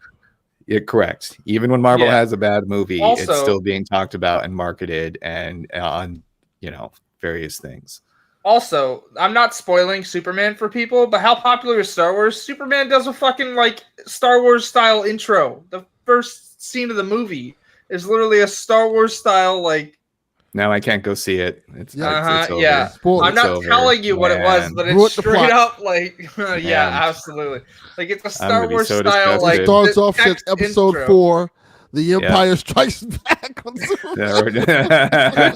Yeah, correct. Even when Marvel has a bad movie, Also- it's still being talked about and marketed and on, various things. Also, I'm not spoiling Superman for people, but how popular is Star Wars? Superman does a fucking like Star Wars style intro. The first scene of the movie is literally a Star Wars style like. Now I can't go see it. It's over. Yeah. Spoiler. I'm not telling you what it was, but Ruin it's the straight plot. up like Man. absolutely. Like it's a Star gonna be Wars so style disgusted. like It starts the off since text episode intro. 4, The Empire Strikes Back. On Could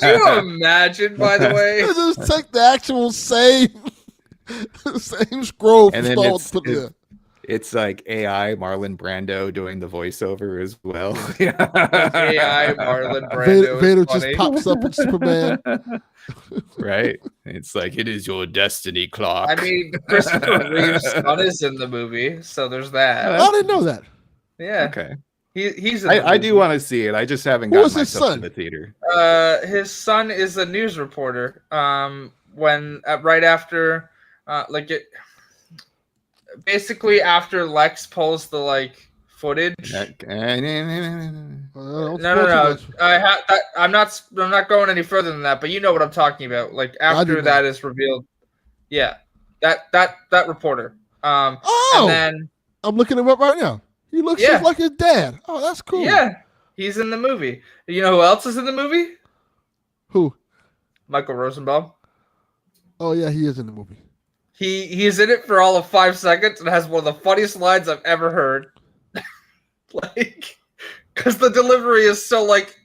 you imagine, by the way? They just take the actual same scroll from And then Star Wars, put it there. It's like AI Marlon Brando doing the voiceover as well. AI Marlon Brando Vader is just funny. pops up in Superman. Right? It's like, it is your destiny clock. I mean, Christopher Reeve's son is in the movie, so there's that. I didn't know that. Yeah, Okay. he's in the I do movie. want to see it. I just haven't Who gotten is his myself son? to the theater. His son is a news reporter. When right after, like it, basically after Lex pulls the like footage. Don't No. spoil too much. I'm not going any further than that, but you know what I'm talking about. Like after that is revealed, yeah, that reporter. And then I'm looking him up right now. He looks just like his dad. Oh, that's cool. Yeah, he's in the movie. You know who else is in the movie? Who? Michael Rosenbaum. Oh yeah, he is in the movie. He's in it for all of 5 seconds and has one of the funniest lines I've ever heard. Like, because the delivery is so like,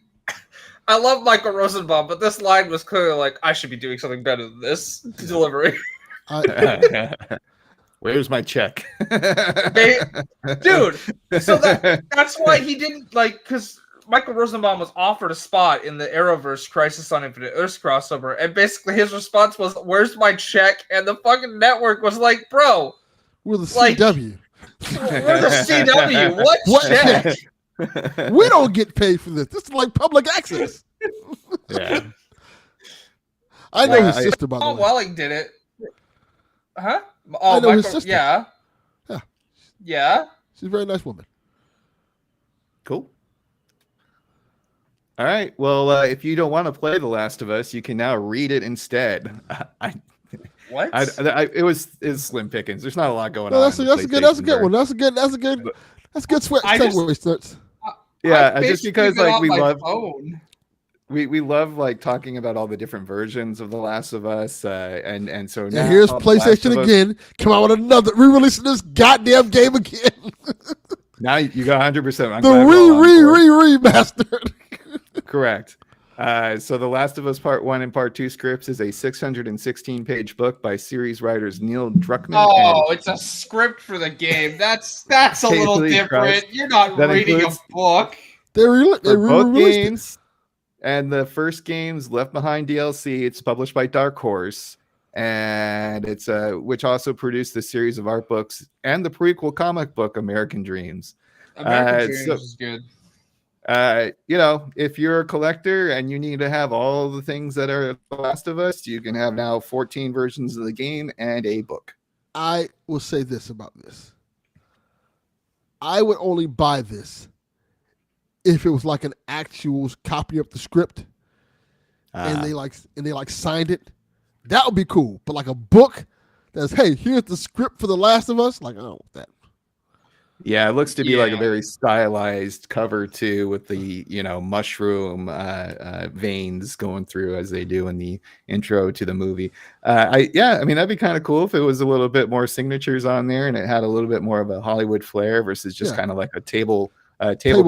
I love Michael Rosenbaum, but this line was clearly like, I should be doing something better than this delivery. Where's my check? Dude, so that's why he didn't like, because Michael Rosenbaum was offered a spot in the Arrowverse Crisis on Infinite Earths crossover, and basically his response was, "Where's my check?" And the fucking network was like, "Bro, we're the CW. We're the CW. What check? We don't get paid for this. This is like public access." Yeah. I know his sister, by the way. Welling did it. Huh? I know his sister. Yeah. Yeah. She's a very nice woman. Cool. All right. Well, if you don't want to play The Last of Us, you can now read it instead. What? It was slim pickings. There's not a lot going on. That's a good one. That's a good segue starts. Yeah, just because like we love phone. We love like talking about all the different versions of The Last of Us, and so now here's PlayStation again. Come out with another re-releasing this goddamn game again. Now you got 100%. The remastered. Correct. So The Last of Us Part 1 and Part 2 scripts is a 616-page book by series writers Neil Druckmann. Oh, it's a script for the game. That's a little different. You're not reading a book. They both games. And the first game's Left Behind DLC. It's published by Dark Horse, and it's which also produced the series of art books and the prequel comic book American Dreams. American Dreams is good. If you're a collector and you need to have all the things that are The Last of Us, you can have now 14 versions of the game and a book. I will say this about this. I would only buy this if it was like an actual copy of the script and they signed it. That would be cool. But like a book that's, hey, here's the script for The Last of Us, like I don't want that. Yeah, it looks to be like a very stylized cover too, with the mushroom veins going through as they do in the intro to the movie. I mean that'd be kind of cool if it was a little bit more signatures on there and it had a little bit more of a Hollywood flair versus just kind of like a table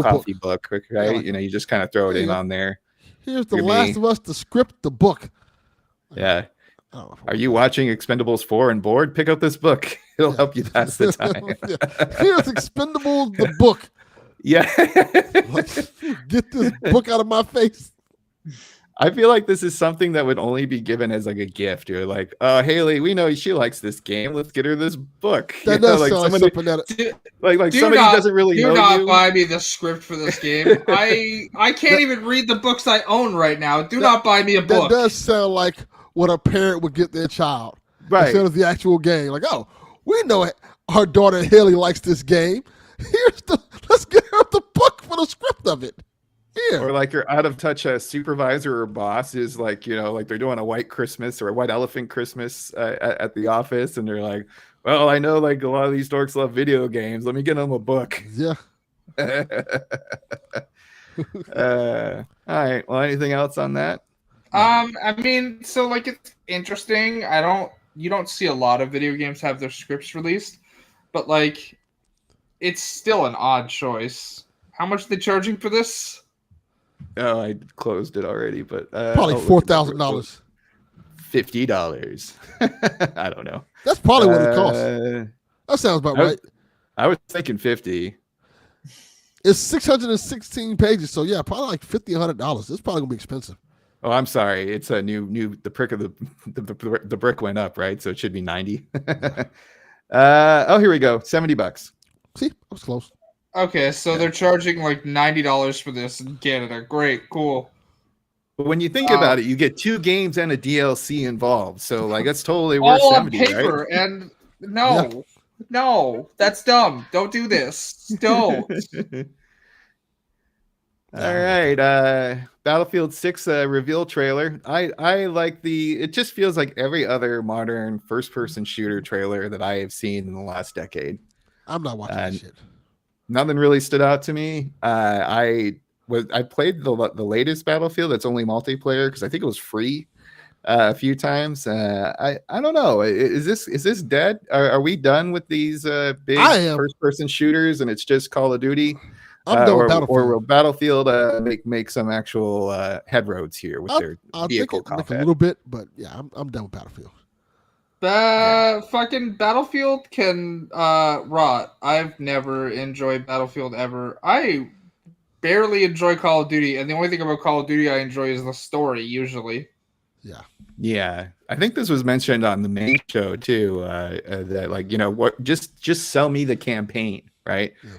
coffee book, right? Yeah, like, you just kind of throw it in on there. Here's The Last of Us, the script, the book. Yeah. Are you watching Expendables 4 and bored? Pick up this book. It'll help you pass the time. Here's Expendables, the book. Yeah. Get this book out of my face. I feel like this is something that would only be given as like a gift. You're like, Haley, we know she likes this game. Let's get her this book. That does sound like something that... Like somebody who doesn't really know you. Do not buy me the script for this game. I can't even read the books I own right now. Do not buy me a book. That does sound like what a parent would get their child. Right. Instead of the actual game. Like, oh, we know our daughter Haley likes this game. Let's get her the book for the script of it. Yeah. Or like your out of touch supervisor or boss is like, like they're doing a white Christmas or a white elephant Christmas at the office. And they're like, well, I know like a lot of these dorks love video games. Let me get them a book. Yeah. All right. Well, anything else on that? I mean, so like it's interesting. You don't see a lot of video games have their scripts released, but like it's still an odd choice. How much are they charging for this? Oh, I closed it already, but probably $4,000. $50. I don't know. That's probably what it costs. That sounds about right. I was thinking 50. It's 616 pages, so yeah, probably like $50, $100. It's probably gonna be expensive. Oh, I'm sorry. It's a new. The prick of the brick went up, right? So it should be 90. Oh, here we go. $70. See, I was close. Okay, so they're charging like $90 for this in Canada. Great, cool. But when you think about it, you get 2 games and a DLC involved. So like that's totally worth all on 70, paper, right? and no, that's dumb. Don't do this. Don't. All right, Battlefield 6 reveal trailer. I like it just feels like every other modern first-person shooter trailer that I have seen in the last decade. I'm not watching that shit. Nothing really stood out to me. I played the latest Battlefield that's only multiplayer because I think it was free a few times. I don't know. Is this dead? Are we done with these big first-person shooters and it's just Call of Duty? I'm done with Battlefield. Or will Battlefield make some actual headroads here with their vehicle combat? A little bit, but yeah, I'm done with Battlefield. Fucking Battlefield can rot. I've never enjoyed Battlefield ever. I barely enjoy Call of Duty, and the only thing about Call of Duty I enjoy is the story, usually. Yeah. I think this was mentioned on the main show too. That like, what, just sell me the campaign, right? Yes.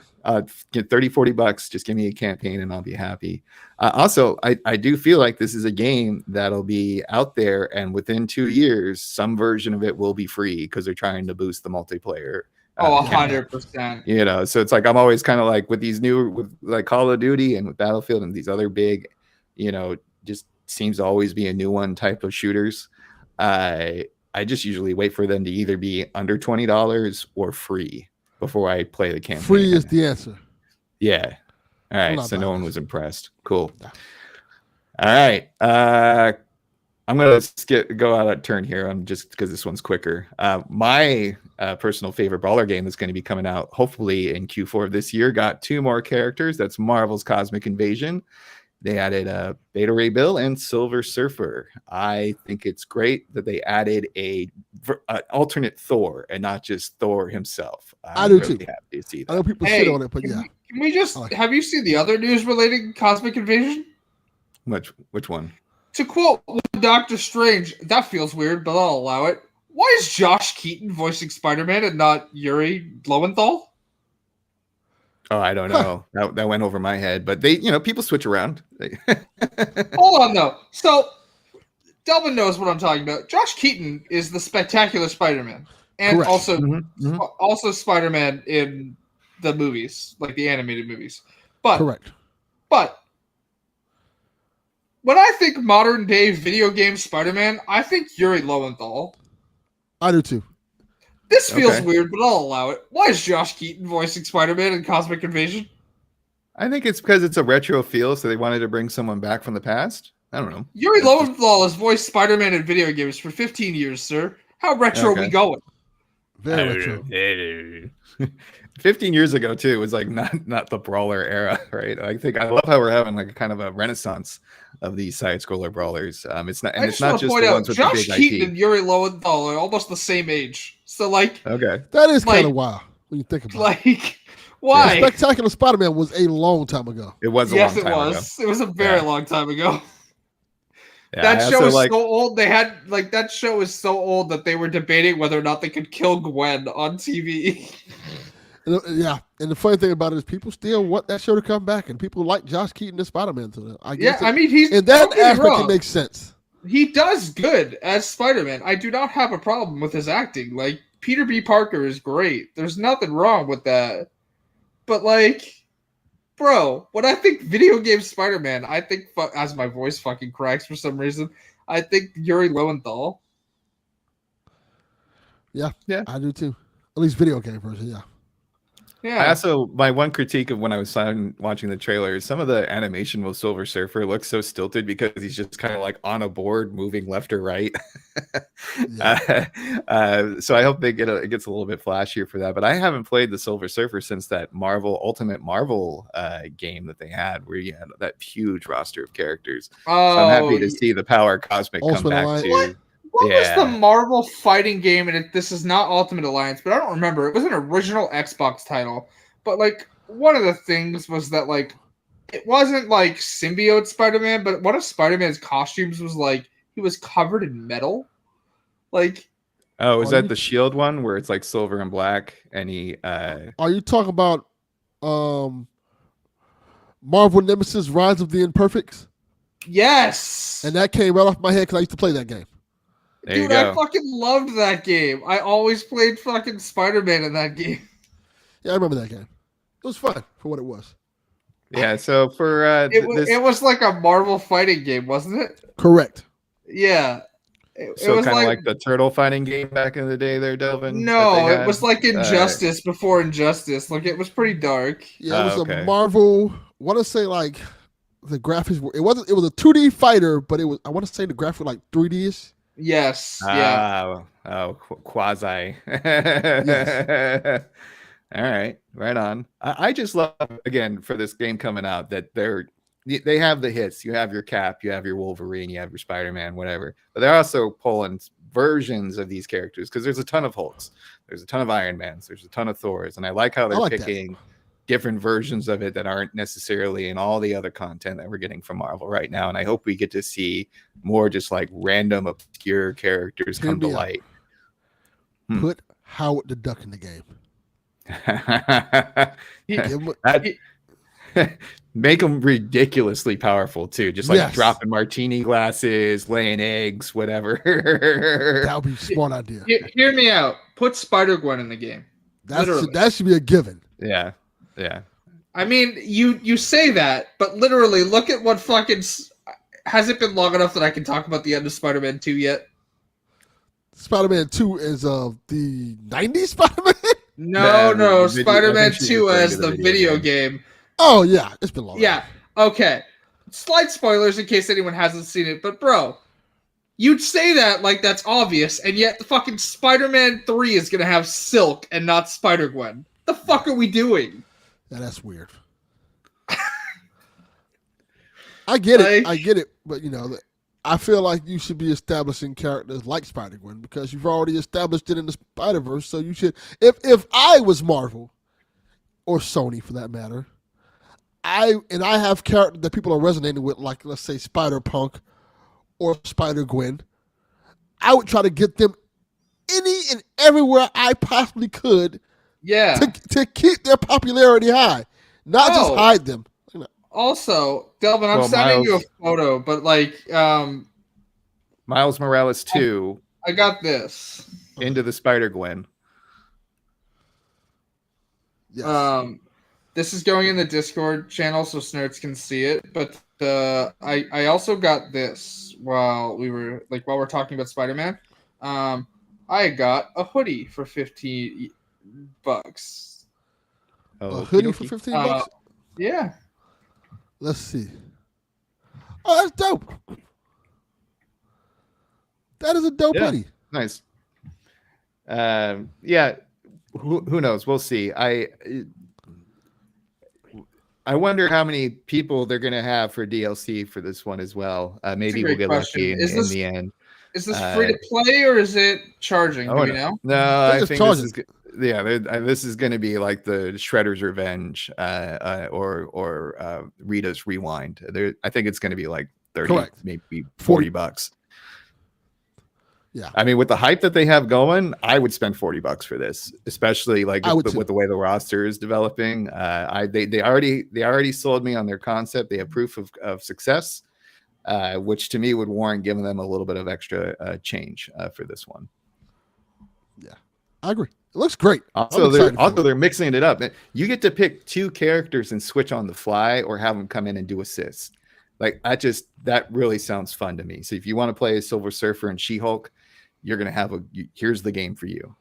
Get $30-$40, just give me a campaign and I'll be happy. Also, I do feel like this is a game that'll be out there, and within 2 years, some version of it will be free because they're trying to boost the multiplayer. 100%. So it's like I'm always kind of like with these with like Call of Duty and with Battlefield and these other big, just seems to always be a new one type of shooters. I just usually wait for them to either be under $20 or free before I play the campaign. Free is the answer. Yeah. All right. So no one was impressed. Cool. All right. I'm going to go out of turn here. I'm just because this one's quicker. My personal favorite brawler game that's going to be coming out hopefully in Q4 of this year got 2 more characters. That's Marvel's Cosmic Invasion. They added Beta Ray Bill and Silver Surfer. I think it's great that they added an alternate Thor and not just Thor himself. I do too. Happy to see that. I know people shit on it, but yeah. Can we just have you seen the other news relating Cosmic Invasion? Which one? To quote Doctor Strange, that feels weird, but I'll allow it. Why is Josh Keaton voicing Spider-Man and not Yuri Lowenthal? Oh, I don't know. That went over my head, but they, people switch around. Hold on, though. So, Delvin knows what I'm talking about. Josh Keaton is the Spectacular Spider-Man, and Correct. also Spider-Man in the movies, like the animated movies. But correct. But when I think modern day video game Spider-Man, I think Yuri Lowenthal. I do too. This feels weird, but I'll allow it. Why is Josh Keaton voicing Spider-Man in Cosmic Invasion? I think it's because it's a retro feel, so they wanted to bring someone back from the past. I don't know. Yuri Lowenthal has voiced Spider-Man in video games for 15 years, sir. How retro are we going? Very retro. 15 years ago, too, it was like not the brawler era, right? I love how we're having like a kind of a renaissance of these side-scroller brawlers. It's not just the ones with Josh the big Keaton IP. and Yuri Lowenthal are almost the same age. So, that is kind of wild when you think about it. Why? The Spectacular Spider-Man was a long time ago. It was a long time ago. Yes, it was a very long time ago. Yeah, that show is so old. They had that show is so old that they were debating whether or not they could kill Gwen on TV. Yeah, and the funny thing about it is people still want that show to come back, and people like Josh Keaton as Spider-Man. So he's in that aspect, it makes sense. He does good as Spider-Man. I do not have a problem with his acting. Like, Peter B. Parker is great. There's nothing wrong with that. But bro, when I think video game Spider-Man, I think as my voice fucking cracks for some reason, I think Yuri Lowenthal. Yeah, I do too. At least video game version, yeah. Yeah. My one critique of when I was watching the trailer is some of the animation with Silver Surfer looks so stilted because he's just kind of like on a board moving left or right. So I hope it gets a little bit flashier for that. But I haven't played the Silver Surfer since that Ultimate Marvel game that they had, where you had that huge roster of characters. So I'm happy to see the Power Cosmic come back to. What was the Marvel fighting game? And this is not Ultimate Alliance, but I don't remember. It was an original Xbox title. But like one of the things was that like it wasn't like symbiote Spider-Man, but one of Spider-Man's costumes was like he was covered in metal. Like, oh, is that the Shield one where it's like silver and black and he Are you talking about Marvel Nemesis Rise of the Imperfects? yes. And that came right off my head because I used to play that game. there you Dude, go. I fucking loved that game. I always played fucking Spider-Man in that game. Yeah, I remember that game. It was fun for what it was. Yeah, so for It was like a Marvel fighting game, wasn't it? Correct. Yeah. It so was kind of like the turtle fighting game back in the day there, Delvin? No, it was like Injustice before Injustice. Like it was pretty dark. Yeah, it was okay. a Marvel. I want to say like the graphics were. It was a 2D fighter, but it was. I want to say the graphics were like 3D-ish. Yes. Yeah. Quasi. Yes. All right, right on. I just love, again, for this game coming out, that they have the hits. You have your Cap, you have your Wolverine, you have your Spider-Man, whatever. But they're also pulling versions of these characters because there's a ton of Hulks, there's a ton of Iron Mans, there's a ton of Thors, and I like how they're picking different versions of it that aren't necessarily in all the other content that we're getting from Marvel right now. And I hope we get to see more just like random obscure characters come to light. Put Howard the Duck in the game. Make them ridiculously powerful too, just like dropping martini glasses, laying eggs, whatever. That would be a smart idea. Hear me out. Put Spider-Gwen in the game. That should be a given. Yeah. I mean, you say that, but literally, look at what fucking has it been long enough that I can talk about the end of Spider-Man 2 yet? Spider-Man 2 is the 90s Spider-Man? No, Spider-Man 2 as the video game. Oh, yeah. It's been long. Yeah, okay. Slight spoilers in case anyone hasn't seen it, but bro, you'd say that like that's obvious, and yet the fucking Spider-Man 3 is going to have Silk and not Spider-Gwen. The fuck are we doing? Yeah, that's weird. I get it, but you know, I feel like you should be establishing characters like Spider-Gwen because you've already established it in the Spider-Verse. So you should, if I was Marvel or Sony for that matter, I have characters that people are resonating with, like let's say Spider-Punk or Spider-Gwen, I would try to get them any and everywhere I possibly could. Yeah. To keep their popularity high, not just hide them. Also, Delvin, I'm sending you a photo, but like Miles Morales 2. I got this. Into the Spider-Gwen. Yes. This is going in the Discord channel so nerds can see it, but I also got this while we're talking about Spider-Man. I got a hoodie for $15. A hoodie for $15? Yeah. Let's see. Oh, that's dope. That is a dope hoodie. Nice. Yeah. Who knows? We'll see. I wonder how many people they're going to have for DLC for this one as well. Maybe we'll get lucky in the end. Is this free to play or is it charging? Do we know? No, I think this is going to be like the Shredder's Revenge or Rita's Rewind. I think it's going to be like 30, maybe $40. Yeah, I mean, with the hype that they have going, I would spend $40 for this, especially like with the way the roster is developing. They already sold me on their concept. They have proof of success, which to me would warrant giving them a little bit of extra change for this one. Yeah, I agree. It looks great. Also, they're mixing it up. You get to pick two characters and switch on the fly, or have them come in and do assists. Like that really sounds fun to me. So if you want to play a Silver Surfer and She-Hulk, you're gonna have here's the game for you.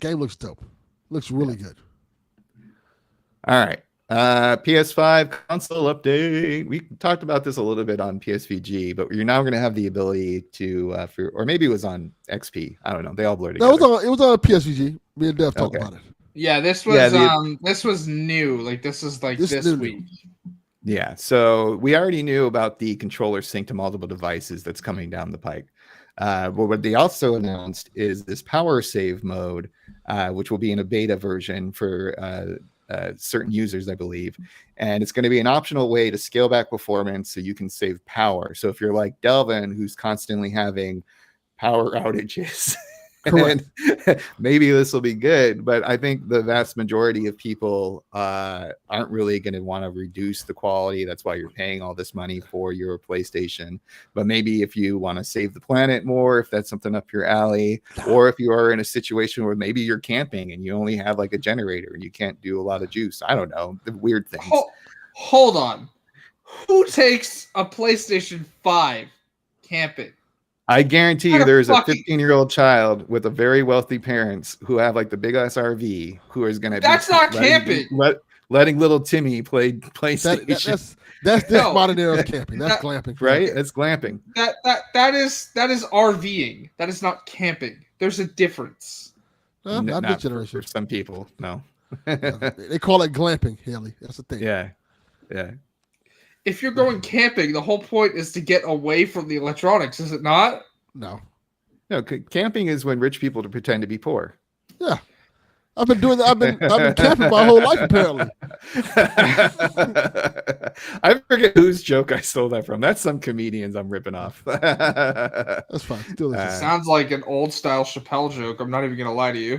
Game looks dope. Looks really good. All right. PS5 console update. We talked about this a little bit on PSVG, but you're now going to have the ability to, or maybe it was on XP. I don't know. They all blur together. It was on PSVG. Me and Dev talked about it. Yeah, this was this was new. Like this is like this week. Yeah. So we already knew about the controller sync to multiple devices that's coming down the pike. But what they also announced is this power save mode, which will be in a beta version for certain users, I believe. And it's going to be an optional way to scale back performance so you can save power. So if you're like Delvin, who's constantly having power outages, Correct. maybe this will be good. But I think the vast majority of people aren't really going to want to reduce the quality. That's why you're paying all this money for your PlayStation. But maybe if you want to save the planet more, if that's something up your alley, or if you are in a situation where maybe you're camping and you only have like a generator and you can't do a lot of juice. I don't know, the weird things. Hold on. Who takes a PlayStation 5 camping? I guarantee you there's a 15-year-old child with a very wealthy parents who have like the big ass RV who is going to That's not camping. Letting little Timmy play PlayStation. That's this modern era camping. That's glamping. Right? That's glamping. That is RVing. That is not camping. There's a difference. Not this generation. For some people, no. They call it glamping, Haley. That's the thing. Yeah. If you're going camping, the whole point is to get away from the electronics, is it not? No. Camping is when rich people pretend to be poor. Yeah. I've been doing that. I've been camping my whole life, apparently. I forget whose joke I stole that from. That's some comedians I'm ripping off. That's fine. Still sounds like an old style Chappelle joke. I'm not even gonna lie to you.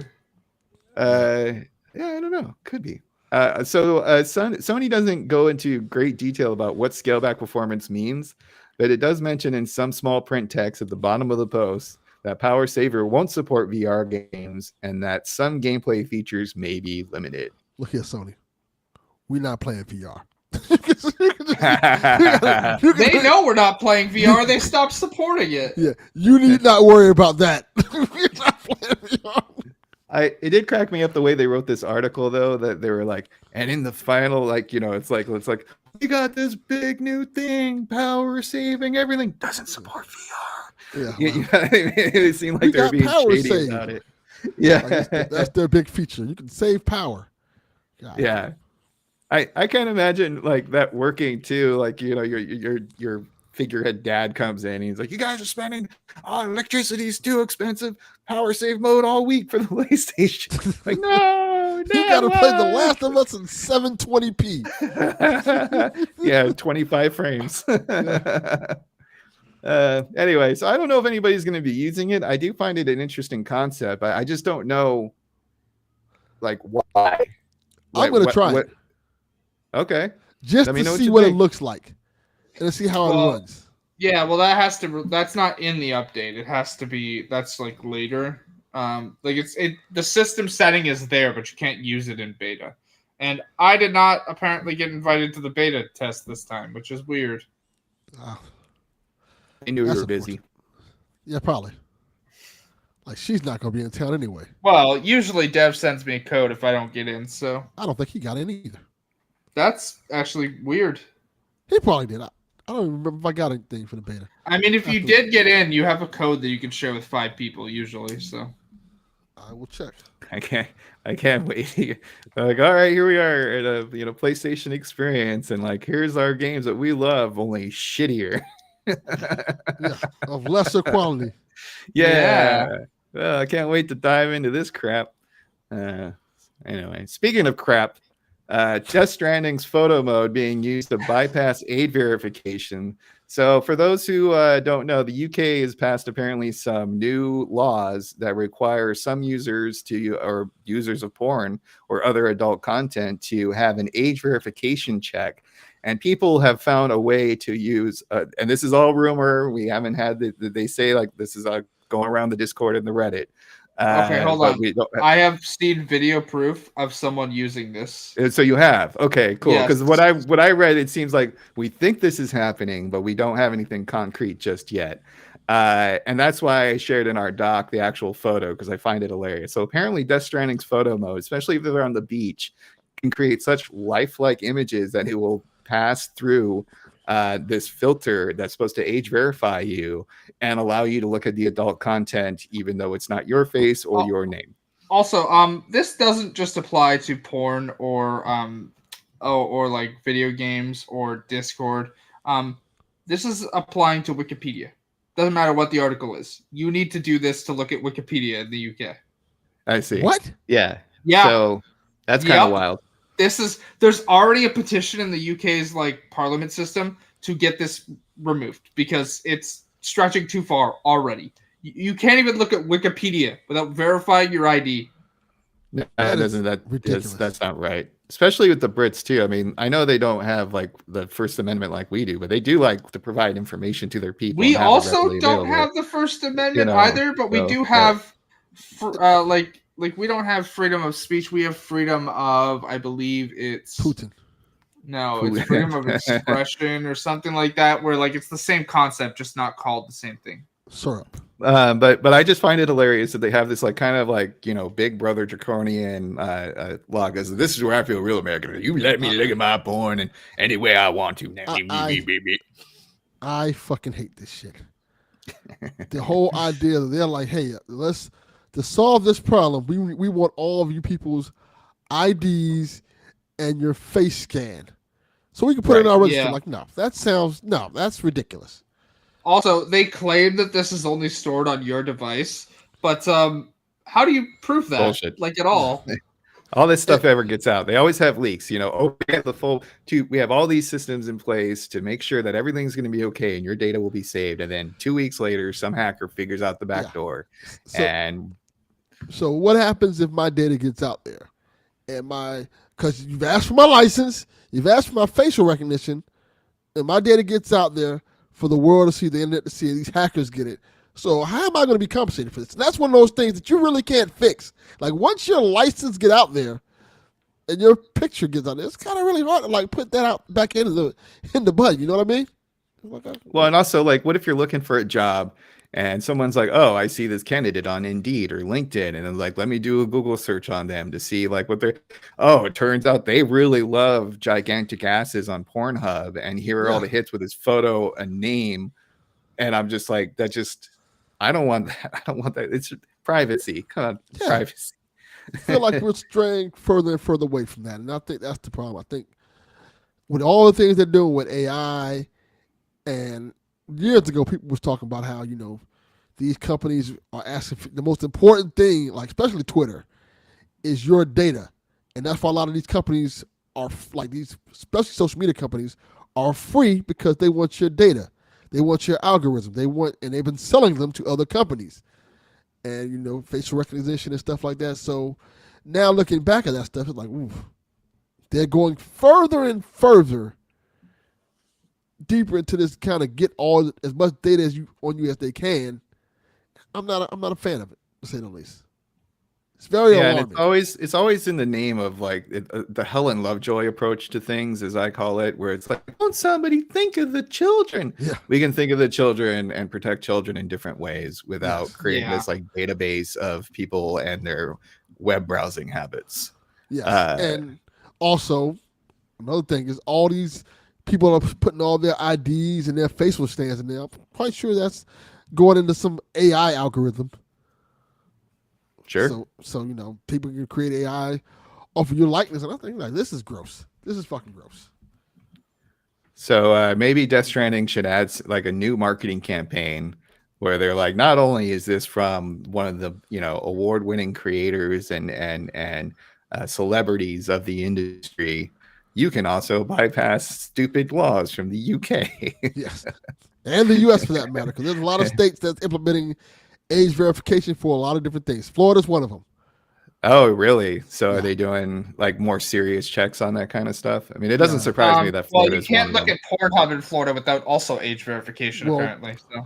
Yeah, I don't know. Could be. Sony doesn't go into great detail about what scale back performance means, but it does mention in some small print text at the bottom of the post that Power Saver won't support VR games and that some gameplay features may be limited. Look here, Sony. We're not playing VR. They know we're not playing VR. They stopped supporting it. Yeah, you need not worry about that. We're not playing VR. It did crack me up the way they wrote this article, though, that they were like, and in the final, like, it's like we got this big new thing, power saving, everything doesn't support VR. Yeah, it seemed like they're being shady about it. Yeah, that's their big feature. You can save power. God. Yeah, I can't imagine like that working too. Like your figurehead dad comes in and he's like, you guys are spending electricity is too expensive, power save mode all week for the PlayStation. Like, no, you gotta play The Last of Us in 720p. Yeah, 25 frames. Anyway, so I don't know if anybody's going to be using it. I do find it an interesting concept. I just don't know like why. I'm going to try it. Okay. Just to see what it looks like. And to see how it runs. Yeah, well, that's not in the update. It has to be. That's like later. The system setting is there, but you can't use it in beta. And I did not apparently get invited to the beta test this time, which is weird. They knew you were busy. Yeah, probably. Like she's not gonna be in town anyway. Well, usually Dev sends me a code if I don't get in, so I don't think he got in either. That's actually weird. He probably did. I don't remember if I got anything for the beta. I mean, if you did get in, you have a code that you can share with 5 people usually. So I will check. I can't wait. Like, all right, here we are at a PlayStation experience, and like here's our games that we love, only shittier. Yeah, of lesser quality. Yeah. Well, I can't wait to dive into this crap. Anyway, speaking of crap. Death Stranding's photo mode being used to bypass aid verification. So for those who don't know, the UK has passed apparently some new laws that require some users or users of porn or other adult content to have an age verification check. And people have found a way to use, and this is all rumor. We haven't had they say like this is going around the Discord and the Reddit. Okay, hold on. I have seen video proof of someone using this. So you have? Okay, cool. Yes. Because what I read, it seems like we think this is happening, but we don't have anything concrete just yet. And that's why I shared in our doc the actual photo, because I find it hilarious. So apparently Death Stranding's photo mode, especially if they're on the beach, can create such lifelike images that it will pass through this filter that's supposed to age verify you and allow you to look at the adult content even though it's not your face or your name. Also, this doesn't just apply to porn or like video games or Discord. This is applying to Wikipedia. Doesn't matter what the article is. You need to do this to look at Wikipedia in the UK. I see. What? Yeah. Yeah. So that's kind of Yep. wild. There's already a petition in the UK's like parliament system to get this removed because it's stretching too far already. You can't even look at Wikipedia without verifying your ID. No, ridiculous. that's not right. Especially with the Brits too. I mean, I know they don't have like the First Amendment like we do, but they do like to provide information to their people. We and have it also readily don't available. have the First Amendment know, either, but we so, do have like we don't have freedom of speech. We have freedom of, I believe it's Putin. No, it's freedom of expression or something like that, where like it's the same concept, just not called the same thing. Syrup. But I just find it hilarious that they have this like kind of like, you know, big brother draconian law. Because this is where I feel real American. You let me look at my porn and any way I want to. I fucking hate this shit. The whole idea that they're like, hey, to solve this problem, we want all of you people's IDs and your face scan, so we can put it in our register. Yeah. Like, that's ridiculous. Also, they claim that this is only stored on your device, but how do you prove that? Bullshit. Like at all? All this stuff ever gets out. They always have leaks, you know. Oh, we have all these systems in place to make sure that everything's going to be okay and your data will be saved. And then 2 weeks later, some hacker figures out the back door. So what happens if my data gets out there? Because you've asked for my license, you've asked for my facial recognition, and my data gets out there for the world to see, the internet to see, and these hackers get it. So how am I going to be compensated for this? And that's one of those things that you really can't fix. Like once your license get out there and your picture gets out there, it's kind of really hard to like put that out back in the bud. You know what I mean? Well, and also like, what if you're looking for a job and someone's like, oh, I see this candidate on Indeed or LinkedIn, and then like, let me do a Google search on them to see like what they're. Oh, it turns out they really love gigantic asses on Pornhub, and here are all the hits with his photo, a name, and I'm just like, I don't want that. I don't want that. It's privacy. Come on, privacy. I feel like we're straying further and further away from that, and I think that's the problem. I think with all the things they're doing with AI, and years ago, people was talking about how, you know, these companies are asking for the most important thing, like especially Twitter, is your data, and that's why a lot of these companies are like these, especially social media companies, are free because they want your data. They want your algorithm. And they've been selling them to other companies, and you know, facial recognition and stuff like that. So now looking back at that stuff, it's like, ooh, they're going further and further, deeper into this, kind of get all as much data on you as they can. I'm not a fan of it, to say the least. It's very alarming. And it's always in the name of like the Helen Lovejoy approach to things, as I call it, where it's like, won't somebody think of the children? Yeah. We can think of the children and protect children in different ways without creating this like database of people and their web browsing habits. Yeah, and also another thing is all these people are putting all their IDs and their facial scans in there. I'm quite sure that's going into some AI algorithm. Sure. So you know, people can create AI off of your likeness, and I think like this is gross. This is fucking gross. So maybe Death Stranding should add like a new marketing campaign where they're like, not only is this from one of the, you know, award-winning creators and celebrities of the industry, you can also bypass stupid laws from the UK. Yes, and the US for that matter, because there's a lot of states that's implementing age verification for a lot of different things. Florida's one of them. Oh, really? So are they doing like more serious checks on that kind of stuff? I mean, it doesn't surprise me that Florida you can't look at Pornhub in Florida without also age verification, apparently. So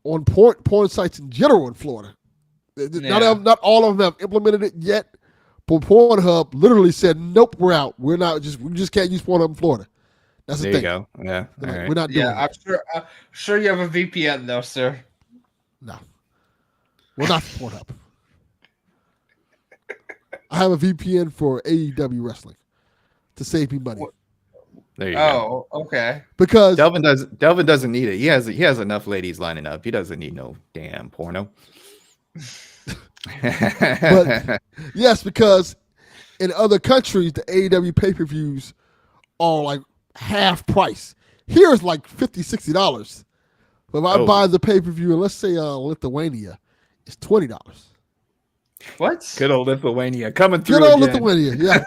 on porn sites in general in Florida, not all of them have implemented it yet. But Pornhub literally said, "Nope, we're out. We just can't use Pornhub in Florida." That's the thing. There you go. Yeah, like, we're not doing it. I'm sure you have a VPN though, sir. No, we're not for Pornhub. I have a VPN for AEW wrestling to save me money. There you go. Oh, okay. Because Delvin doesn't need it. He has enough ladies lining up. He doesn't need no damn porno. But yes, because in other countries the AEW pay-per-views are like half price. Here it's like $50, $60 But if I buy the pay-per-view, and let's say Lithuania, it's $20. What? Good old Lithuania coming through. Good old again. Lithuania, yeah.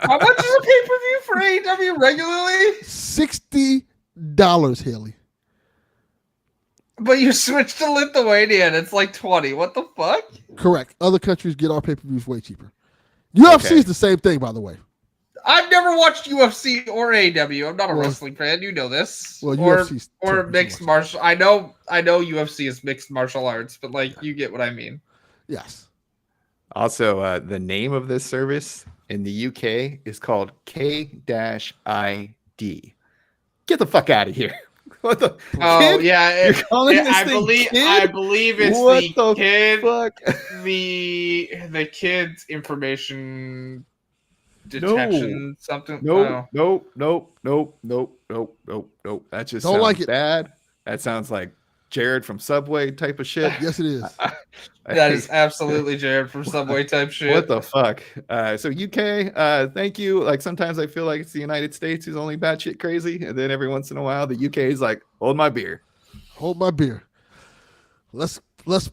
How much is a pay-per-view for AEW regularly? $60, Haley. But you switch to Lithuania and it's like 20. What the fuck? Correct. Other countries get our pay-per-views way cheaper. UFC is the same thing, by the way. I've never watched UFC or AEW. I'm not a wrestling fan. You know this. Well, UFC's or mixed martial. I know UFC is mixed martial arts, but like you get what I mean. Yes. Also, the name of this service in the UK is called K-ID. Get the fuck out of here. What the? Oh kid? yeah, You're calling this I thing believe kid? I believe it's What the the kid. fuck? The kid's information detection something. Nope. That just Don't sounds like it. bad. That sounds like Jared from Subway type of shit. Yes, it is. That is absolutely Jared from Subway type shit. What the fuck? So UK, thank you. Like sometimes I feel like it's the United States who's only batshit crazy, and then every once in a while the UK is like, hold my beer. Hold my beer. Let's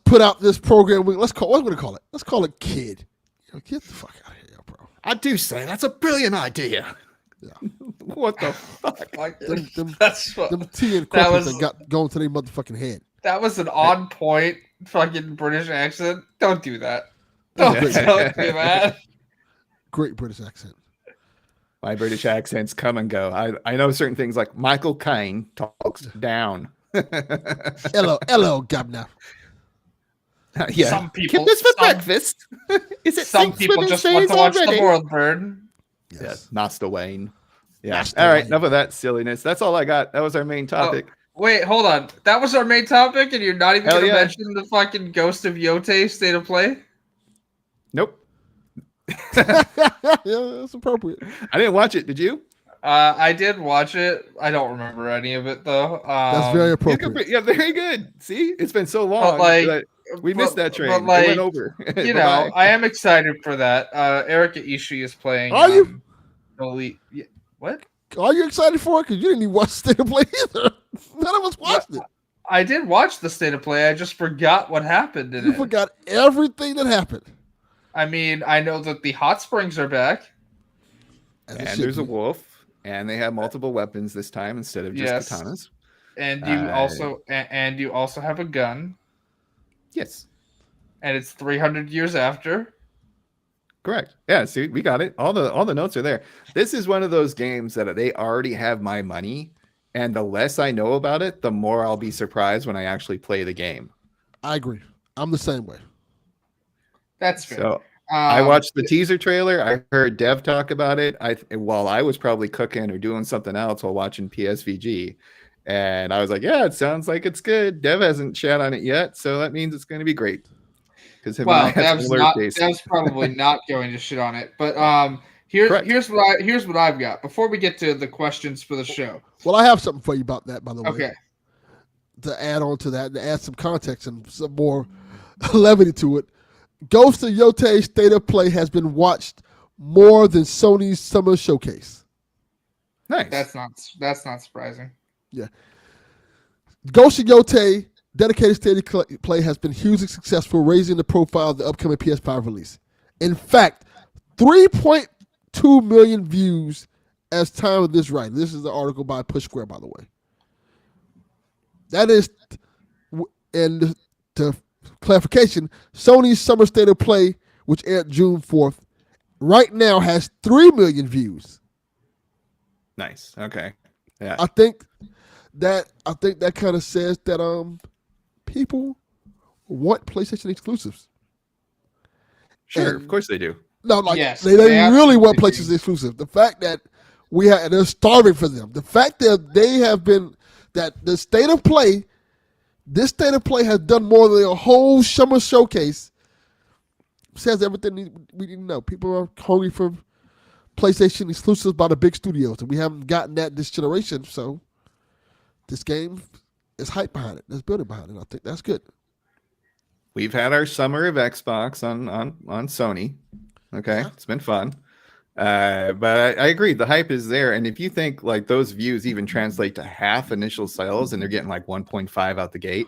put out this program. Let's call. What are we gonna call it? Let's call it Kid. Get the fuck out of here, bro. I do say that's a brilliant idea. Yeah. What the fuck? Them tea and crackers that got going to their motherfucking head. That was an on point fucking British accent. Don't do that. Don't do that. Great British accent. My British accents come and go. I know certain things like Michael Caine talks down. Hello, governor. Yeah. Some people. Get this for breakfast. Is it some people just want to watch the world burn? Yes. Yeah, Nasta Wayne. Yeah. Nasta All right. Wayne. Enough of that silliness. That's all I got. That was our main topic. Wait, hold on. That was our main topic, and you're not even Hell going to yeah. mention the fucking Ghost of Yote State of Play? Nope. Yeah, that's appropriate. I didn't watch it. Did you? I did watch it. I don't remember any of it though. That's very appropriate. Yeah, very good. See, it's been so long. But like, that we missed that train. But like, it went over. You know, I am excited for that. Erika Ishii is playing. Are you? What? Are you excited for it? Because you didn't even watch State of Play either. None of us watched it. I did watch the State of Play. I just forgot what happened in it. You forgot everything that happened. I mean, I know that the hot springs are back. And there's a wolf, and they have multiple weapons this time instead of just katanas. And you also have a gun. Yes. And it's 300 years after. Correct. Yeah, see, we got it. All the notes are there. This is one of those games that they already have my money, and the less I know about it, the more I'll be surprised when I actually play the game. I agree. I'm the same way. That's fair. So I watched the teaser trailer. I heard Dev talk about it. While I was probably cooking or doing something else while watching PSVG, and I was like, "Yeah, it sounds like it's good." Dev hasn't chat on it yet, so that means it's going to be great. Because Dev's probably not going to shit on it. But here's what I've got before we get to the questions for the show. Well, I have something for you about that, by the way. Okay. To add on to that, to add some context and some more levity to it, Ghost of Yote State of Play has been watched more than Sony's Summer Showcase. Nice. That's not surprising. Yeah. Ghost of Yote dedicated State of Play has been hugely successful, raising the profile of the upcoming PS5 release. In fact, 3.2 million views as time of this writing. This is the article by Push Square, by the way. That is, and to clarification, Sony's Summer State of Play, which aired June 4th, right now has 3 million views. Nice. Okay. Yeah. I think that kind of says that people want PlayStation exclusives. Sure, And, of course they do. No, like yes, they really want PlayStation exclusive. The fact that they're starving for them. The fact that they have been the State of Play. This State of Play has done more than a whole summer showcase. Says everything we didn't know. People are hungry for PlayStation exclusives by the big studios, and we haven't gotten that this generation. So this game is hype behind it. There's building behind it. I think that's good. We've had our summer of Xbox on Sony. Okay, It's been fun. But I agree, the hype is there, and if you think like those views even translate to half initial sales, and they're getting like 1.5 out the gate,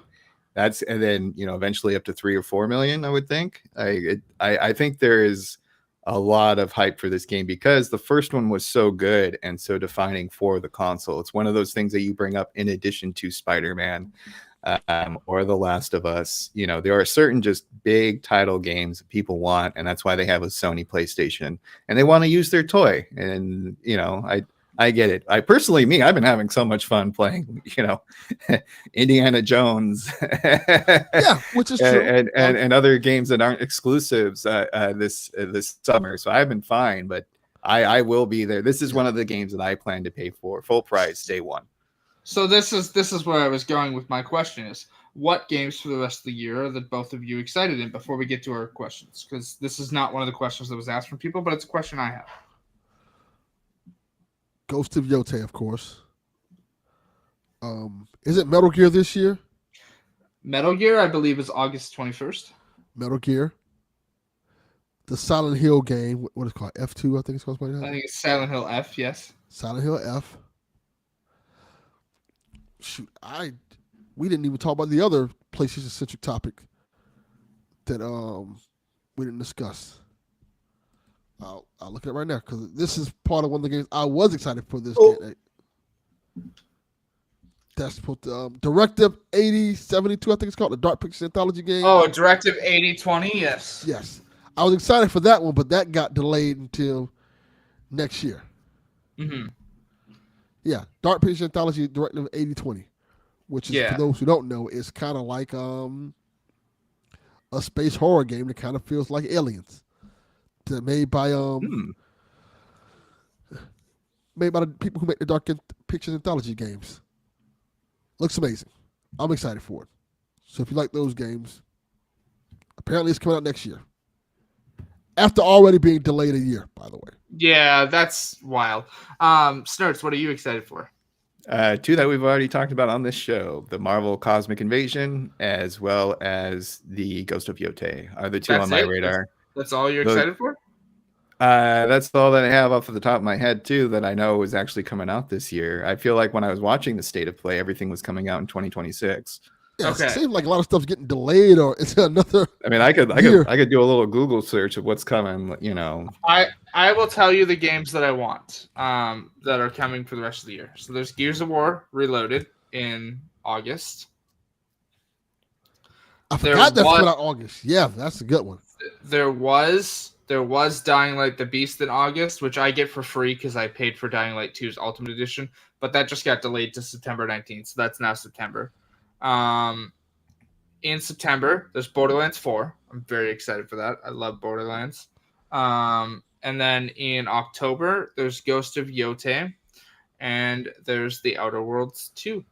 that's and then eventually up to 3 or 4 million, I would think. I think there is a lot of hype for this game because the first one was so good and so defining for the console. It's one of those things that you bring up in addition to Spider-Man. Or The Last of Us. There are certain just big title games that people want, and that's why they have a Sony PlayStation, and they want to use their toy. And I get it. I've been having so much fun playing, Indiana Jones, Yeah, which is true, and other games that aren't exclusives this summer. So I've been fine, but I will be there. This is one of the games that I plan to pay for full price day one. So this is where I was going with my question is, what games for the rest of the year are that both of you excited in before we get to our questions? Because this is not one of the questions that was asked from people, but it's a question I have. Ghost of Yotei, of course. Is it Metal Gear this year? Metal Gear, I believe, is August 21st. Metal Gear. The Silent Hill game, what is it called? F2, I think it's called. I think it's Silent Hill F, yes. Silent Hill F. Shoot, we didn't even talk about the other PlayStation-centric topic that we didn't discuss. I'll look at it right now because this is part of one of the games I was excited for this game. That's what the Directive 8072, I think it's called, the Dark Pictures Anthology game. Oh, Directive 8020, yes. Yes. I was excited for that one, but that got delayed until next year. Mm-hmm. Yeah, Dark Pictures Anthology Directive 8020, which is, for those who don't know, is kind of like a space horror game that kind of feels like Aliens. That made by the people who make the Dark Pictures Anthology games. Looks amazing. I'm excited for it. So if you like those games, apparently it's coming out next year. After already being delayed a year, by the way. Yeah, that's wild. Snurts, what are you excited for? Two that we've already talked about on this show: the Marvel Cosmic Invasion, as well as the Ghost of Yotei, are the two on my radar. That's all you're excited for? That's all that I have off of the top of my head, too, that I know is actually coming out this year. I feel like when I was watching the State of Play, everything was coming out in 2026. Yeah, okay. It seems like a lot of stuff's getting delayed, or it's another. I mean, I could do a little Google search of what's coming. I will tell you the games that I want that are coming for the rest of the year. So there's Gears of War Reloaded in August. I forgot that's coming out August. Yeah, that's a good one. There was Dying Light: The Beast in August, which I get for free because I paid for Dying Light 2's Ultimate Edition, but that just got delayed to September 19th, so that's now September. In September, there's Borderlands 4. I'm very excited for that. I love Borderlands. And then in October, there's Ghost of Yotei, and there's The Outer Worlds 2.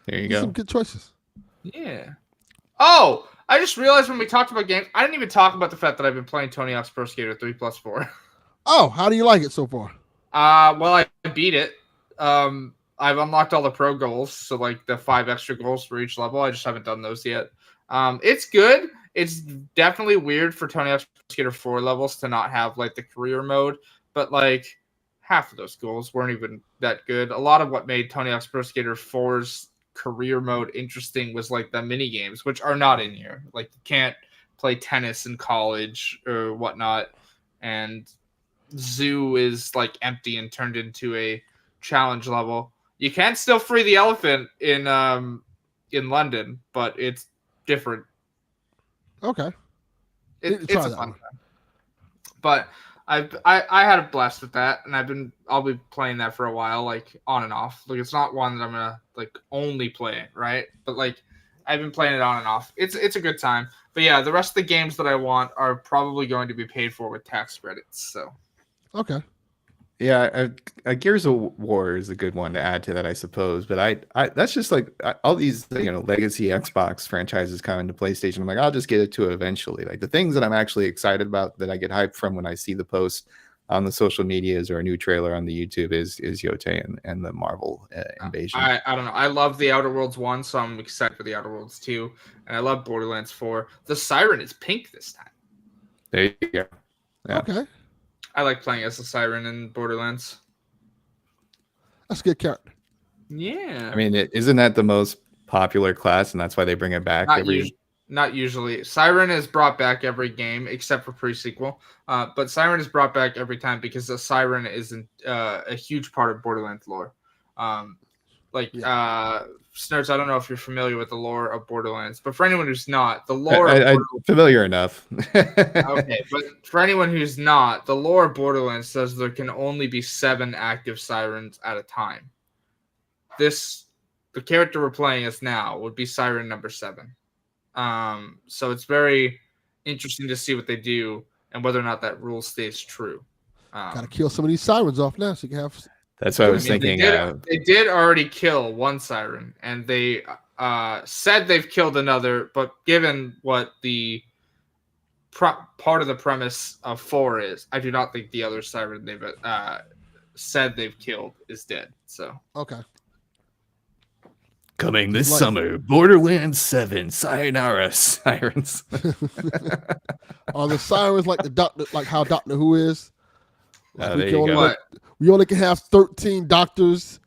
There you go. Some good choices. Yeah. Oh, I just realized when we talked about games, I didn't even talk about the fact that I've been playing Tony Hawk's Pro Skater 3+4. Oh, how do you like it so far? Well, I beat it. I've unlocked all the pro goals, so like the 5 extra goals for each level. I just haven't done those yet. It's good. It's definitely weird for Tony Hawk's Pro Skater 4 levels to not have like the career mode, but like half of those goals weren't even that good. A lot of what made Tony Hawk's Pro Skater 4's career mode interesting was like the mini games, which are not in here. Like you can't play tennis in college or whatnot, and Zoo is like empty and turned into a challenge level. You can still free the elephant in London, but it's different. Okay, it's a fun time. But I had a blast with that, and I'll be playing that for a while, like on and off. Like it's not one that I'm gonna like only play, right? But like I've been playing it on and off. It's a good time. But yeah, the rest of the games that I want are probably going to be paid for with tax credits. So okay. Yeah, Gears of War is a good one to add to that, I suppose. But I that's just like all these legacy Xbox franchises coming to PlayStation. I'm like, I'll just get it to it eventually. Like the things that I'm actually excited about that I get hyped from when I see the post on the social medias or a new trailer on the YouTube is Yotei and the Marvel Invasion. I don't know. I love the Outer Worlds 1, so I'm excited for the Outer Worlds 2, and I love Borderlands 4. The siren is pink this time. There you go. Yeah. Okay. I like playing as a siren in Borderlands. That's a good character. Yeah. I mean, isn't that the most popular class, and that's why they bring it back Not usually. Siren is brought back every game except for pre-sequel. But Siren is brought back every time because the Siren isn't a huge part of Borderlands lore. Snurts, I don't know if you're familiar with the lore of Borderlands, but for anyone who's not, the lore I'm familiar enough. Okay, but for anyone who's not, the lore of Borderlands says there can only be 7 active sirens at a time. The character we're playing as now would be siren number 7. So it's very interesting to see what they do and whether or not that rule stays true. Got to kill some of these sirens off now so you can have. That's what I was thinking. They did already kill one siren, and they said they've killed another, but given what the part of the premise of 4 is, I do not think the other siren they've said they've killed is dead. So Okay. Coming this summer, Borderlands 7, Sayonara Sirens. Are the sirens like the doctor, like how Doctor Who is? Like There you go. We only can have 13 doctors.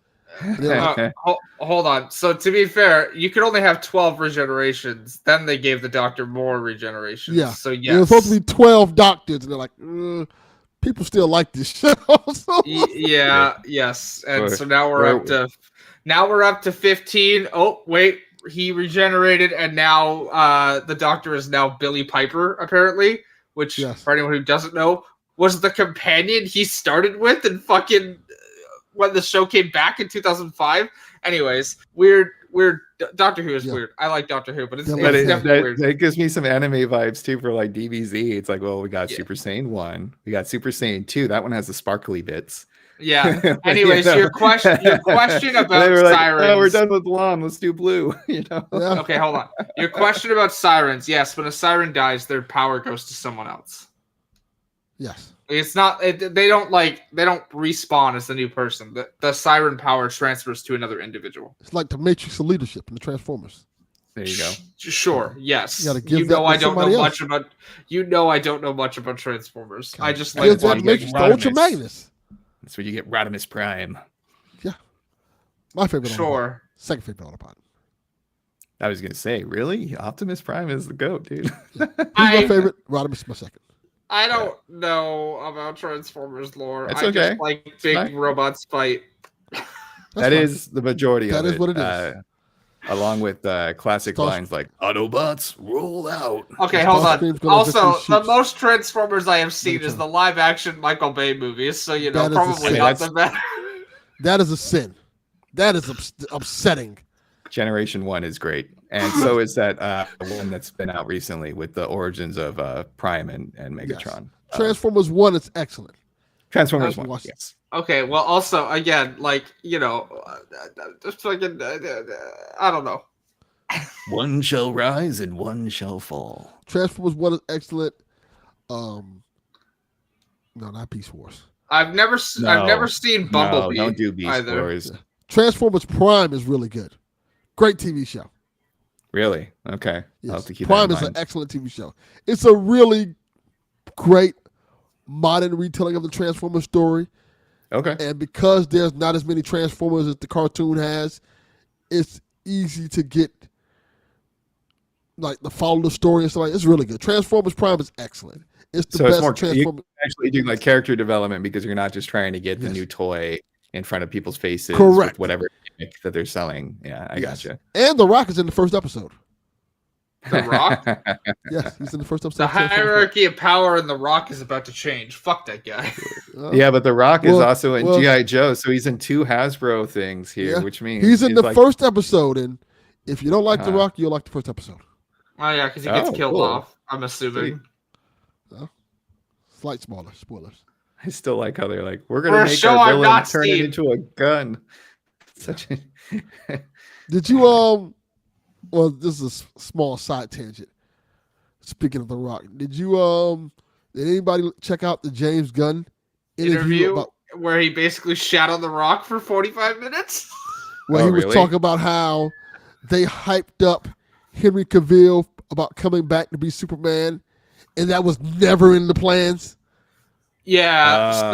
Hold on. So to be fair, you could only have 12 regenerations. Then they gave the Doctor more regenerations. Yeah. So yes, it was supposed to be 12 doctors, and they're like, people still like this show. Yes. And so now we're up to 15. Oh wait, he regenerated, and now the Doctor is now Billy Piper apparently. Which, for anyone who doesn't know, was the companion he started with and fucking when the show came back in 2005. Anyways, weird. Doctor Who is weird. I like Doctor Who, but it's definitely weird. That gives me some anime vibes too for like DBZ. It's like, well, we got Super Saiyan 1, we got Super Saiyan 2. That one has the sparkly bits. Yeah. Anyways, your question about they were like, sirens. Oh, we're done with blonde. Let's do blue. Okay, hold on. Your question about sirens. Yes, when a siren dies, their power goes to someone else. Yes. It's not. They don't respawn as the new person. The siren power transfers to another individual. It's like the Matrix of leadership in the Transformers. There you go. Sure. Yes. I don't know much about. I don't know much about Transformers. I just like the Ultra Magnus. That's where you get Rodimus Prime. Yeah. My favorite. Sure. Second favorite Autobot. I was gonna say, really, Optimus Prime is the GOAT, dude. He's my favorite. Rodimus is my second. I don't know about Transformers lore. It's I okay. just like big robots fight. That is the majority of it. That is what it is. Along with classic lines like Autobots roll out. Okay, hold on. Also, the most Transformers I have seen is the live-action Michael Bay movies, so probably not the best. That is a sin. That is upsetting. Generation 1 is great, and so is that one that's been out recently with the origins of Prime and Megatron. Yes. Transformers 1 is excellent. Transformers 1, yes. Okay, well, also, again, just fucking, I don't know. One shall rise and one shall fall. Transformers 1 is excellent. No, not Beast Wars. I've never seen Bumblebee. No, don't do Beast Wars. Yeah. Transformers Prime is really good. Great TV show. Really? Okay. Yes. I'll have to keep Prime that in is mind. an excellent TV show. It's a really great modern retelling of the Transformers story. Okay. And because there's not as many Transformers as the cartoon has, it's easy to get the follow the story and stuff like. It's really good. Transformers Prime is excellent. It's the best Transformers. You actually do character development because you're not just trying to get the new toy in front of people's faces. Correct. With whatever gimmick that they're selling. Yeah, I gotcha. And The Rock is in the first episode. The Rock? Yes, he's in the first episode. The hierarchy of power in The Rock is about to change. Fuck that guy. Yeah, but The Rock is also in G.I. Joe, so he's in 2 Hasbro things here, which means he's in the first episode, and if you don't like The Rock, you'll like the first episode. Oh, yeah, because he gets killed off, I'm assuming. Slight spoilers. I still like how they're like, we're going to make our villain turn it into a gun. Such a... Did you, well, this is a small side tangent. Speaking of The Rock, did anybody check out the James Gunn interview where he basically shat on The Rock for 45 minutes? Where he was talking about how they hyped up Henry Cavill about coming back to be Superman, and that was never in the plans. Yeah,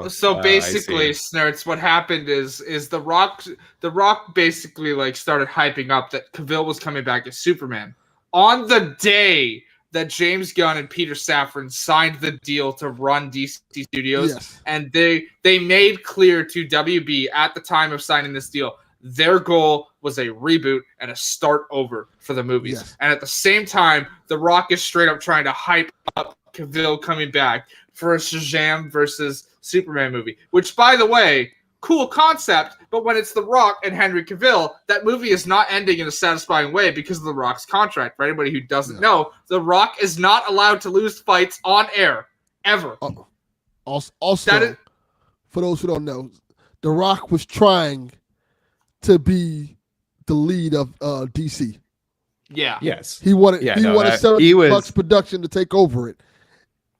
so I basically, see. Snurts, what happened is the Rock basically like started hyping up that Cavill was coming back as Superman on the day that James Gunn and Peter Safran signed the deal to run DC Studios, Yes. and they made clear to WB at the time of signing this deal their goal was a reboot and a start over for the movies. Yes. And at the same time, The Rock is straight up trying to hype up Cavill coming back for a Shazam versus Superman movie, which, by the way, cool concept, but when it's The Rock and Henry Cavill, that movie is not ending in a satisfying way because of The Rock's contract. For anybody who doesn't know, The Rock is not allowed to lose fights on air, ever. Also, for those who don't know, The Rock was trying to be the lead of DC. Yeah. Yes. He wanted $70 bucks production to take over it.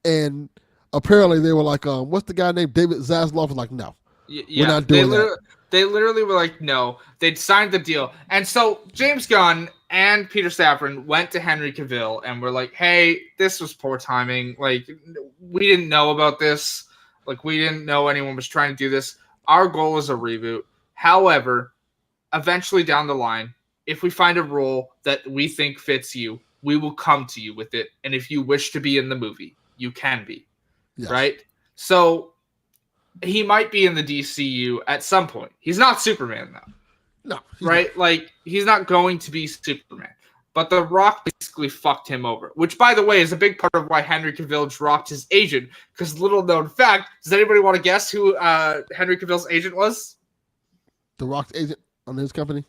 And apparently they were like, what's the guy named David Zaslav? Was like, no. Yeah, we're not doing that. They literally were like, no. They'd signed the deal. And so James Gunn and Peter Safran went to Henry Cavill and were like, hey, this was poor timing. Like, we didn't know about this. Like, we didn't know anyone was trying to do this. Our goal is a reboot. However, eventually down the line, if we find a role that we think fits you, we will come to you with it. And if you wish to be in the movie, you can be. Yes. Right? So he might be in the DCU at some point. He's not Superman, though. No. Right? Not. Like, he's not going to be Superman. But The Rock basically fucked him over, which, by the way, is a big part of why Henry Cavill dropped his agent. Because, little known fact, does anybody want to guess who Henry Cavill's agent was? The Rock's agent on his company?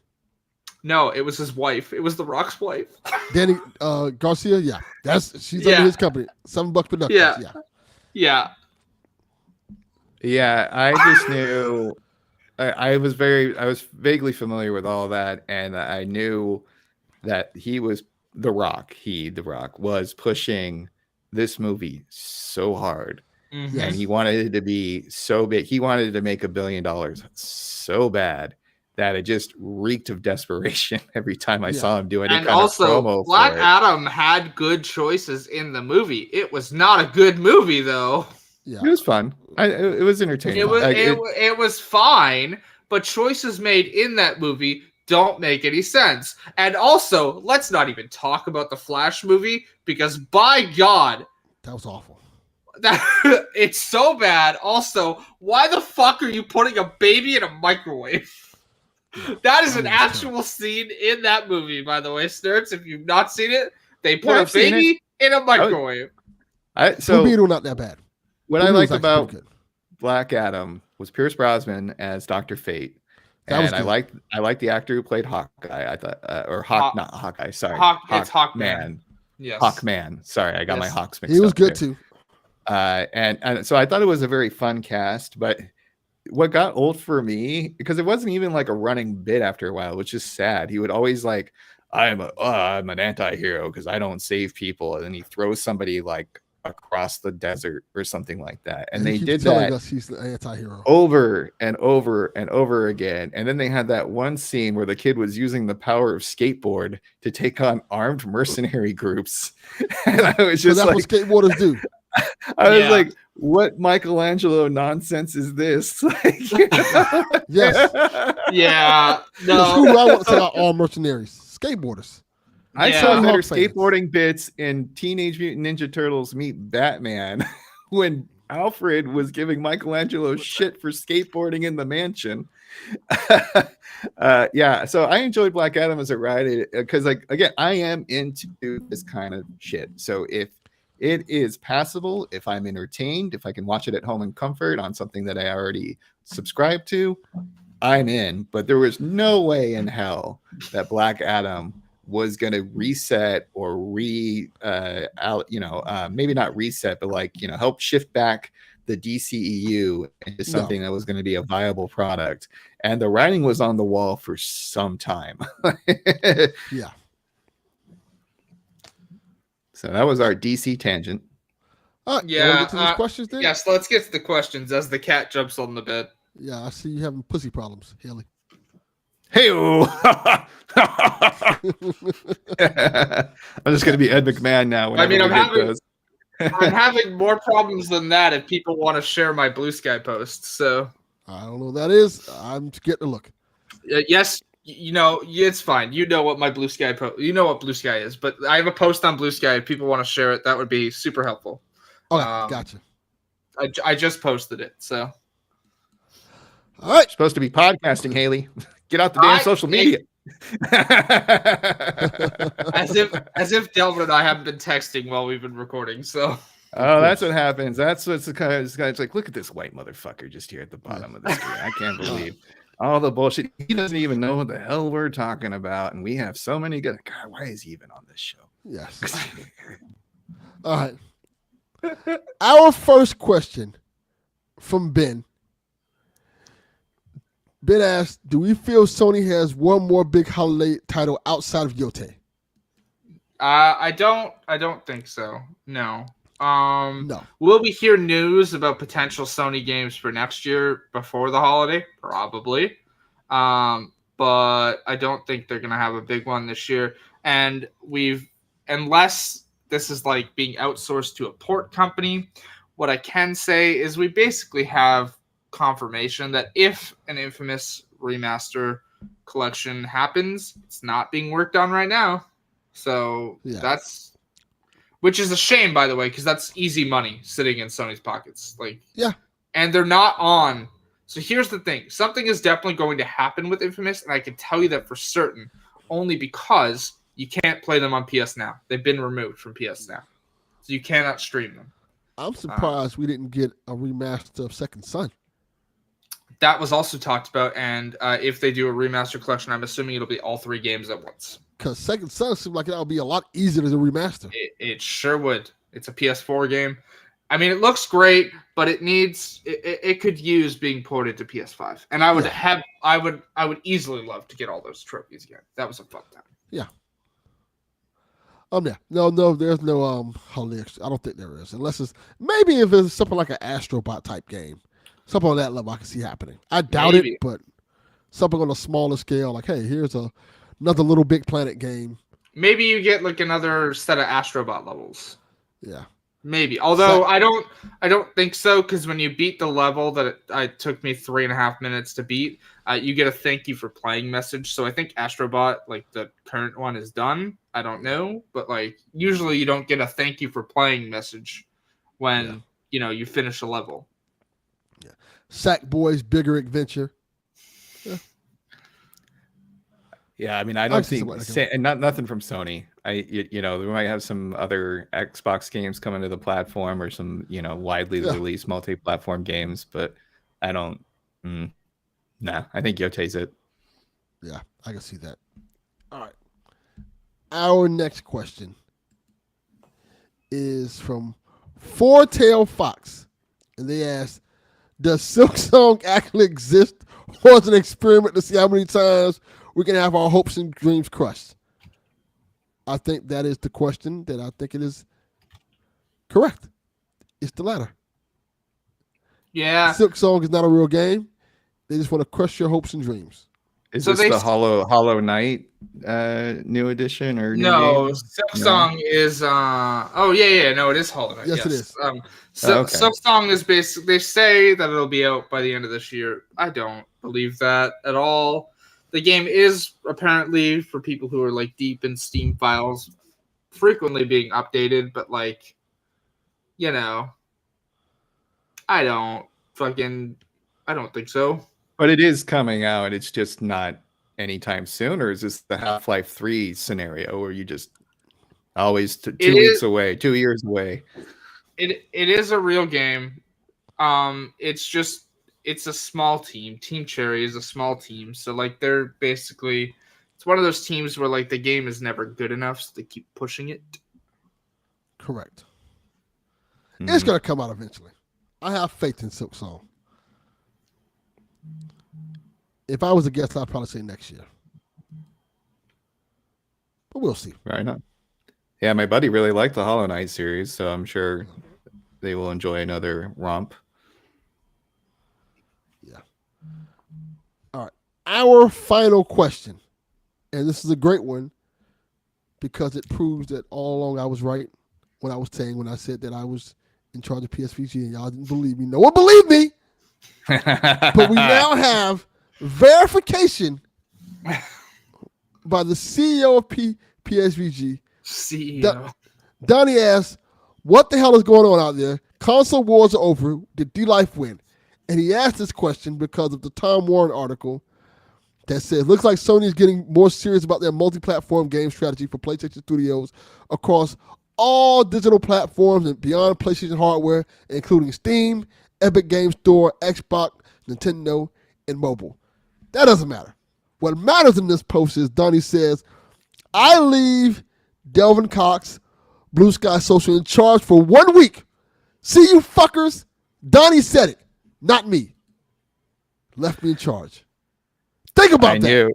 No, it was his wife. It was The Rock's wife. Danny Garcia? Yeah. She's under his company. $7 Productions. Yeah. Yeah, I just knew I was vaguely familiar with all that, and I knew that he was The Rock was pushing this movie so hard. Mm-hmm. And he wanted it to be so big. He wanted to make $1 billion so bad that it just reeked of desperation every time I saw him do any kind of promo. Black Adam had good choices in the movie. It was not a good movie, though. Yeah. It was fun. It was entertaining. It was fine, but choices made in that movie don't make any sense. And also, let's not even talk about the Flash movie, because by God, that was awful. It's so bad. Also, why the fuck are you putting a baby in a microwave? That is an actual scene in that movie, by the way, Snurts. If you've not seen it, they put a baby in a microwave. So Beetle not that bad. What I liked about Black Adam was Pierce Brosnan as Dr. Fate. And I liked the actor who played Hawkeye. I thought, not Hawkeye. Sorry, it's Hawkman. Yes, Hawkman. Sorry, I got my Hawks mixed up. He was good too. And so I thought it was a very fun cast, but what got old for me, because it wasn't even like a running bit after a while, which is sad. He would always like, I'm an anti-hero because I don't save people, and then he throws somebody like across the desert or something like that. And they did that he's the anti-hero over and over and over again. And then they had that one scene where the kid was using the power of skateboard to take on armed mercenary groups. And I was just that's what skateboarders do. I was like, what Michelangelo nonsense is this? Yes. Yeah. No. Who I want to say are all mercenaries? Skateboarders. I saw better skateboarding bits in Teenage Mutant Ninja Turtles Meet Batman when Alfred was giving Michelangelo shit for skateboarding in the mansion. So I enjoyed Black Adam as a ride because, like, again, I am into this kind of shit. So if it is passable, if I'm entertained, if I can watch it at home in comfort on something that I already subscribe to, I'm in. But there was no way in hell that Black Adam was going to reset or maybe not reset, but help shift back the DCEU into something that was going to be a viable product. And the writing was on the wall for some time. Yeah. So that was our DC tangent. Get to these questions then? Yes, let's get to the questions as the cat jumps on the bed. Yeah, I see you having pussy problems, Haley. Hey, I'm just going to be Ed McMahon now. I mean, I'm having I'm having more problems than that if people want to share my Blue Sky post. So I don't know what that is. I'm scared to look. yes, it's fine. You know what my Blue Sky you know what Blue Sky is, but I have a post on Blue Sky. If people want to share it, that would be super helpful. Okay, gotcha. I just posted it, so. All right. Supposed to be podcasting, Haley. Get out the damn social media. as if Delvin and I haven't been texting while we've been recording. So. Oh, that's what happens. That's what's the kind of guy's like. Look at this white motherfucker just here at the bottom of the screen. I can't believe all the bullshit. He doesn't even know what the hell we're talking about, and we have so many good. God, why is he even on this show? Yes. All right. Our first question from Ben. Ben asked, "Do we feel Sony has one more big holiday title outside of Yote?" I don't think so. No. No. Will we hear news about potential Sony games for next year before the holiday? Probably. But I don't think they're gonna have a big one this year. And unless this is like being outsourced to a port company, what I can say is we basically have confirmation that if an Infamous remaster collection happens, it's not being worked on right now. So that's, which is a shame, by the way, because that's easy money sitting in Sony's pockets. And they're not on. So here's the thing: something is definitely going to happen with Infamous, and I can tell you that for certain, only because you can't play them on PS Now. They've been removed from PS Now, so you cannot stream them. I'm surprised we didn't get a remaster of Second Son. That was also talked about, and if they do a remaster collection, I'm assuming it'll be all 3 games at once. Because Second Son seems like that would be a lot easier to remaster. It sure would. It's a PS4 game. I mean, it looks great, but it could use being ported to PS5. And I would easily love to get all those trophies again. That was a fun time. Yeah. Yeah. No, there's no holiday. I don't think there is. Unless it's maybe if it's something like an Astrobot type game. Something on that level I can see happening. I doubt it, but something on a smaller scale, like, hey, here's another Little Big Planet game. Maybe you get like another set of Astrobot levels. Yeah. Maybe. Although I don't think so, because when you beat the level that it took me 3.5 minutes to beat, you get a thank you for playing message. So I think Astrobot, like the current one, is done. I don't know, but like usually you don't get a thank you for playing message when you finish a level. Yeah. Sackboy's Bigger Adventure. Yeah, I mean, I don't think, and nothing from Sony. We might have some other Xbox games coming to the platform, or some, widely released multi-platform games, but I don't. I think Yote's it. Yeah, I can see that. All right. Our next question is from Four Tail Fox, and they ask, "Does Silksong actually exist, or is it an experiment to see how many times we can have our hopes and dreams crushed?" I think that is the question that I think it is correct. It's the latter. Yeah. Silksong is not a real game. They just want to crush your hopes and dreams. Is this the Hollow Knight new edition or new game? Silksong is no, it is Hollow Knight. Yes, it is. Silksong is basically, they say that it'll be out by the end of this year. I don't believe that at all. The game is apparently, for people who are like deep in Steam files, frequently being updated, but like, I don't think so. But it is coming out. It's just not anytime soon. Or is this the Half-Life 3 scenario where you just always 2 weeks away, 2 years away? It is a real game. It's a small team. Team Cherry is a small team. So like they're basically, it's one of those teams where like the game is never good enough, so they keep pushing it. Correct. It's going to come out eventually. I have faith in Silksong. If I was a guest, I'd probably say next year. But we'll see. Right on. Yeah, my buddy really liked the Hollow Knight series, so I'm sure they will enjoy another romp. Yeah. All right. Our final question, and this is a great one because it proves that all along I was right when I said that I was in charge of PSVG and y'all didn't believe me. No one believed me. But we now have verification by the CEO of PSVG. CEO. Donnie asks, what the hell is going on out there? Console wars are over. Did D-Life win? And he asked this question because of the Tom Warren article that says, looks like Sony is getting more serious about their multi-platform game strategy for PlayStation Studios across all digital platforms and beyond PlayStation hardware, including Steam, Epic Game Store, Xbox, Nintendo, and mobile. That doesn't matter. What matters in this post is Donnie says, I leave Delvin Cox, Blue Sky Social, in charge for 1 week. See you fuckers. Donnie said it, not me. Left me in charge. Think about that.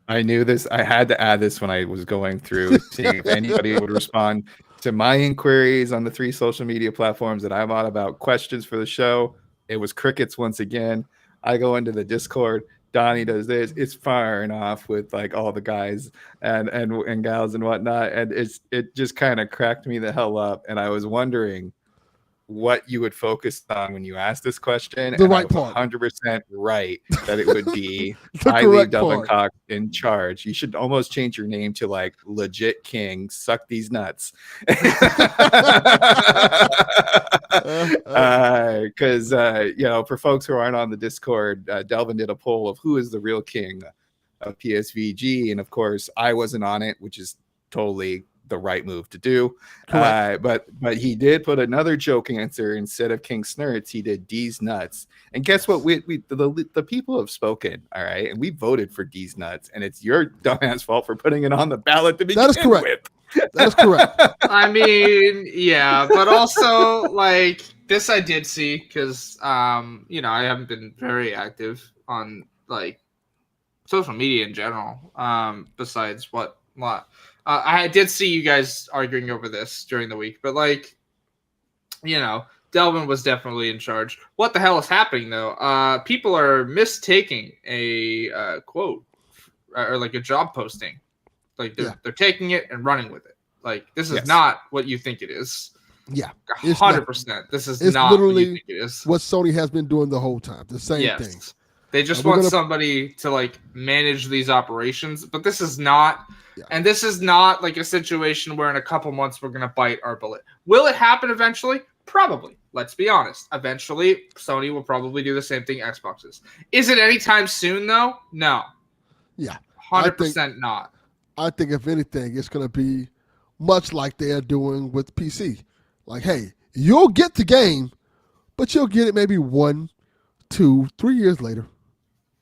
I knew this. I had to add this when I was going through, seeing if anybody would respond to my inquiries on the 3 social media platforms that I'm on about questions for the show. It was crickets once again. I go into the Discord. Donnie does this. It's firing off with like all the guys and gals and whatnot. And it just kind of cracked me the hell up. And I was wondering what you would focus on when you asked this question. The and right I was part. 100% right that it would be The I leave correct Delvin part. Cox in charge. You should almost change your name to like Legit King. Suck these nuts. Because for folks who aren't on the Discord, Delvin did a poll of who is the real king of PSVG, and of course I wasn't on it, which is totally the right move to do. But he did put another joke answer instead of King Snurts. He did D's nuts, and guess what? The people have spoken, all right, and we voted for D's nuts, and it's your dumbass fault for putting it on the ballot to begin That is correct. with. That is correct. I mean, yeah, but also like this I did see because I haven't been very active on like social media in general. Besides what I did see you guys arguing over this during the week, but like, Delvin was definitely in charge. What the hell is happening though? People are mistaking a quote or like a job posting. Like they're taking it and running with it. Like this is not what you think it is. Yeah, 100%. This is not literally what you think it is. what Sony has been doing the whole time. The same thing. They just want somebody to like manage these operations, but this is not. Yeah. And this is not like a situation where in a couple months we're gonna bite our bullet. Will it happen eventually? Probably. Let's be honest. Eventually, Sony will probably do the same thing Xbox is. Is it anytime soon though? No. Yeah. 100% not. I think if anything, it's going to be much like they're doing with PC. Like, hey, you'll get the game, but you'll get it maybe 1, 2, 3 years later.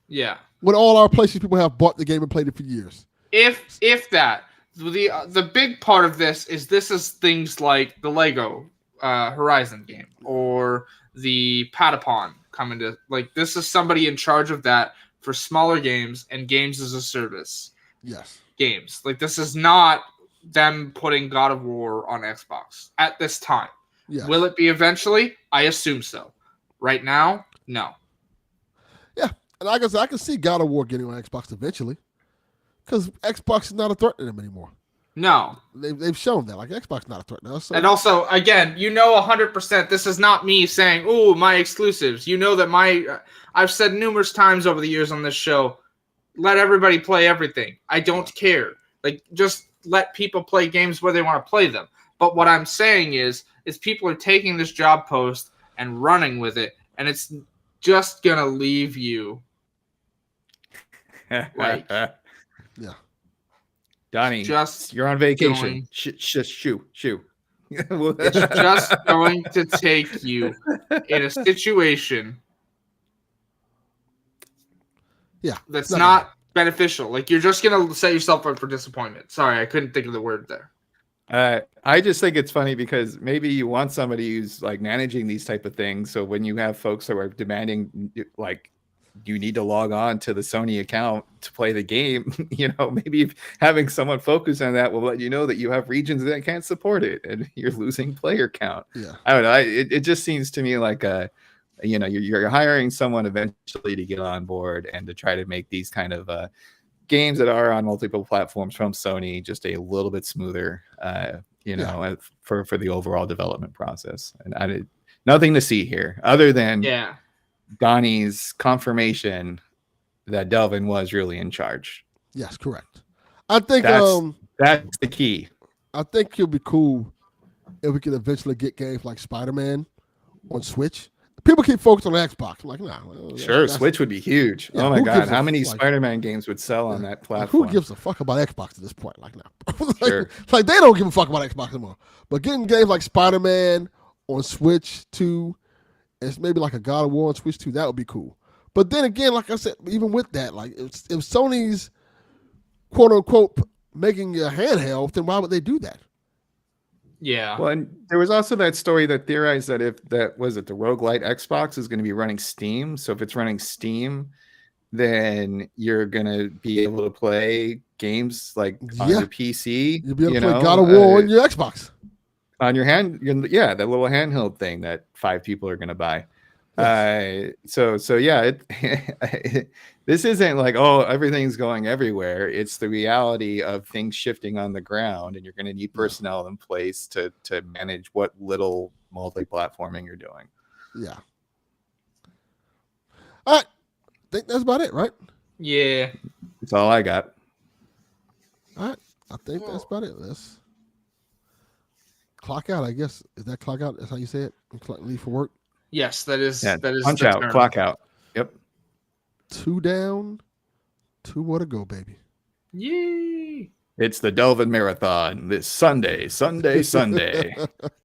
Yeah. When all our PlayStation people have bought the game and played it for years. If that. The big part of this is things like the Lego Horizon game or the Patapon coming to, like, this is somebody in charge of that for smaller games and games as a service. Yes. Games. Like, this is not them putting God of War on Xbox at this time. Yes. Will it be eventually? I assume so. Right now, no. Yeah. And like I said, I can see God of War getting on Xbox eventually. Because Xbox is not a threat to them anymore. No. They've shown that. Like, Xbox is not a threat to us. So. And also, again, 100%, this is not me saying, oh, my exclusives. You know that I've said numerous times over the years on this show, let everybody play everything. I don't care. Like, just let people play games where they want to play them. But what I'm saying is people are taking this job post and running with it, and it's just going to leave you like... Yeah. Donnie, you're on vacation. Shoo. It's just going to take you in a situation that's not beneficial. Like, you're just going to set yourself up for disappointment. Sorry, I couldn't think of the word there. I just think it's funny because maybe you want somebody who's like managing these type of things. So when you have folks that are demanding, like, you need to log on to the Sony account to play the game, maybe having someone focus on that will let you know that you have regions that can't support it and you're losing player count. Yeah. I don't know. It just seems to me like you're hiring someone eventually to get on board and to try to make these kind of games that are on multiple platforms from Sony just a little bit smoother. you know, for the overall development process. And I did nothing to see here other than Yeah. Donnie's confirmation that Delvin was really in charge. Yes, correct. I think that's the key. I think it'll be cool if we can eventually get games like Spider-Man on Switch. People keep focused on Xbox. I'm like, nah. Sure, Switch would be huge. Yeah, oh my God, how many like, Spider-Man games would sell on that platform? Who gives a fuck about Xbox at this point? Like, now, Sure. like they don't give a fuck about Xbox anymore. But getting games like Spider-Man on Switch 2, it's maybe like a God of War on Switch 2, that would be cool. But then again, like I said, even with that, like if Sony's quote unquote making a handheld, then why would they do that? Yeah. Well, and there was also that story that theorized that if that was it, the roguelite Xbox is going to be running Steam. So if it's running Steam, then you're going to be able to play games like on your PC. You'll be able to play God of War on your Xbox. On your hand, that little handheld thing that 5 people are going to buy. Yes. So yeah, this isn't like, oh, everything's going everywhere. It's the reality of things shifting on the ground, and you're going to need personnel in place to manage what little multi-platforming you're doing. Yeah. All right. I think that's about it, right? Yeah. That's all I got. All right. I think that's about it. Let's clock out, I guess. Is that clock out? That's how you say it? Leave for work? Yes, that is. Yeah, that is punch the out, term. clock out. Yep. 2 down, 2 more to go, baby. Yay! It's the Delvin Marathon this Sunday.